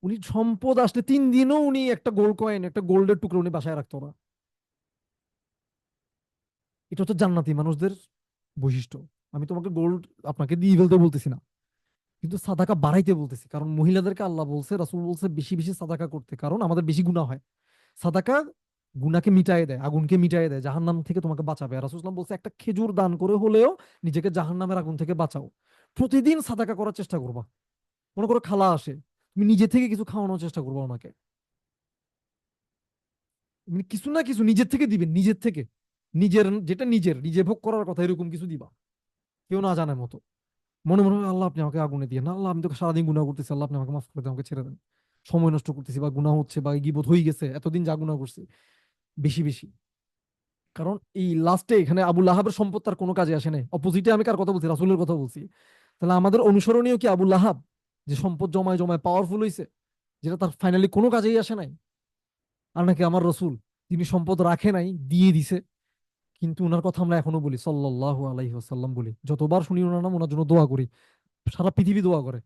উনি সম্পদ আসলে 3 দিনও উনি একটা গোল্ড কয়েন, একটা গোল্ডের টুকরো উনি বাসায় রাখতো না। এটা হচ্ছে জান্নাতি মানুষদের বৈশিষ্ট্য। আমি তোমাকে গোল্ড আপনাকে দিয়ে ফেলতে বলতেছি না, কিন্তু সাদাকা বাড়াইতে বলতেছি, কারণ মহিলাদেরকে আল্লাহ বলছে, রাসূল বলছে বেশি বেশি সাদাকা করতে, কারণ আমাদের বেশি গুনাহ হয়। সাদাকা গুনাহকে মিটায় দেয়, আগুনকে মিটায় দেয়, জাহান্নাম থেকে তোমাকে বাঁচাবে। আর রাসূলুল্লাহ বলছে একটা খেজুর দান করে হলেও নিজেকে জাহান্নামের আগুন থেকে বাঁচাও। প্রতিদিন সাদাকা করার চেষ্টা করবা। মনে করো খালা আসে, তুমি নিজে থেকে কিছু খাওয়ানোর চেষ্টা করবা ওনাকে, মানে কিছু না কিছু নিজের থেকে দিবেন, নিজের থেকে, নিজের যেটা নিজের নিজে ভোগ করার কথা এরকম কিছু দিবা, কেউ না জানার মতো। মনে মনে হয়, আল্লাহ আপনি আমাকে আগুনে দিয়ে না, আল্লাহ আমি তো সারাদিন গুনাহ করতেছি, আল্লাহ আপনি আমাকে মাফ করে দেন, আমাকে ছেড়ে দেন, সময় নষ্ট করতেছি বা গুনাহ হচ্ছে বা গীবত হয়ে গেছে, এতদিন যা গুনাহ করছি বেশি বেশি। কারণ এই লাস্টে এখানে আবু লাহাবের সম্পদ তার কোনো কাজে আসে নাই, অপোজিটে আমি কার কথা বলছি, রাসূলের কথা বলছি। তাহলে আমাদের অনুসরণীয় কি আবু লাহাব, যে সম্পদ জমায় জমায় পাওয়ারফুল হয়েছে, যেটা তার ফাইনালি কোনো কাজেই আসে নাই? আর নাকি আমার রসুল, তিনি সম্পদ রাখে নাই, দিয়ে দিছে, কিন্তু উনার কথা আমরা এখনো বলি, সাল্লাল্লাহু আলাইহি ওয়াসাল্লাম বলি, যতবার শুনি ওনার নাম ওনার জন্য দোয়া করি, সারা পৃথিবী দোয়া করে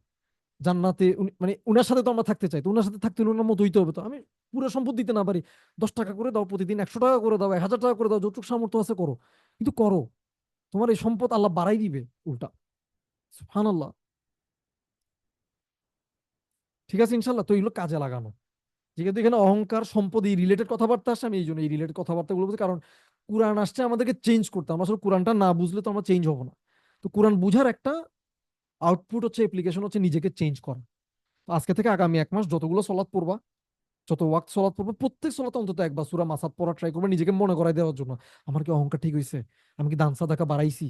জান্নাতে মানে উনার সাথে তো আমরা থাকতে চাই, তো উনার সাথে থাকতে হলে ওনার মতো হইতে হবে। তো আমি পুরো সম্পদ দিতে না পারি, 10 টাকা করে দাও প্রতিদিন, 100 টাকা করে দাও, 1000 টাকা করে দাও, যতটুকু সামর্থ্য আছে করো, কিন্তু করো, তোমার এই সম্পদ আল্লাহ বাড়াই দিবে উল্টা। সুবহানাল্লাহ। ঠিক আছে, ইনশাল্লাহ। তো এগুলো কাজে লাগানো, যেহেতু এখানে অহংকার সম্পদ এই রিলেটেড কথাবার্তা আসছে, আমি এই জন্য এই রিলেটেড কথাবার্তাগুলো বলছি, কারণ কোরআন আসছে আমাদেরকে চেঞ্জ করতে, আমরা আসলে কোরআনটা না বুঝলে তো আমরা চেঞ্জ হবো না। তো কোরআন বুঝার একটা আউটপুট হচ্ছে, অ্যাপ্লিকেশন হচ্ছে নিজেকে চেঞ্জ করা। তো আজকে থেকে আগামী 1 মাস যতগুলো সলাৎ পড়বা, যত ওয়াক্ত সলাৎ পড়বা, প্রত্যেক সলাতে অন্তত একবার সূরা মাসাদ পড়া ট্রাই করবে, নিজেকে মনে করাই দেওয়ার জন্য আমার কি অহংকার ঠিক হয়েছে, আমি কি দান সাদাকা বাড়াইছি,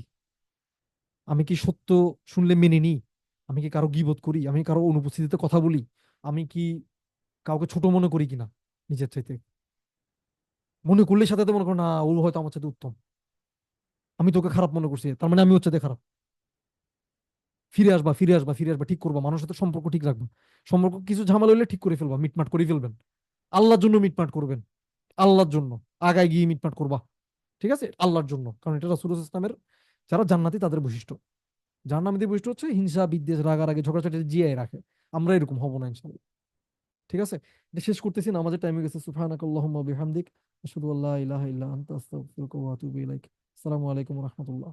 আমি কি সত্য শুনলে মেনে নিই, আমি কি কারো গীবত করি, আমি কারো অনুপস্থিতিতে কথা বলি, আমি কি কাউকে ছোট মনে করি কিনা নিজের চাইতে, মনে করলে সাথে সাথে মনে করো না ও হয়তো আমার সাথে উত্তম, আমি তোকে খারাপ মনে করছি তার মানে আমি হচ্ছে খারাপ। ফিরে আসবা, ফিরে আসবা, ফিরে আসবা, ঠিক করবা, মানুষের সাথে সম্পর্ক ঠিক রাখবা, সম্পর্ক কিছু ঝামেলা হলে ঠিক করে ফেলবা, মিটমাট করে ফেলবেন, আল্লাহর জন্য মিটমাট করবেন, আল্লাহর জন্য আগায় গিয়ে মিটমাট করবা, ঠিক আছে, আল্লাহর জন্য। কারণ এটা রাসূল ইসলামের যারা জান্নাতি তাদের বৈশিষ্ট্য। জাহান্নামীদের বৈশিষ্ট্য হচ্ছে হিংসা, বিদ্বেষ, রাগারাগি, ঝগড়াঝাটি জিয়ায় রাখে। আমরা এরকম হব না ইনশাআল্লাহ। ঠিক আছে, এটা শেষ করতেছি না, আমাদের টাইম হয়ে গেছে। সুবহানাকাল্লাহুম্মা ওয়া বিহামদিক, আশহাদু আল্লা ইলাহা ইল্লা আনতা, আস্তাগফিরুকা ওয়া আতুবু ইলাইক। আসসালামু আলাইকুম ওয়া রাহমাতুল্লাহ।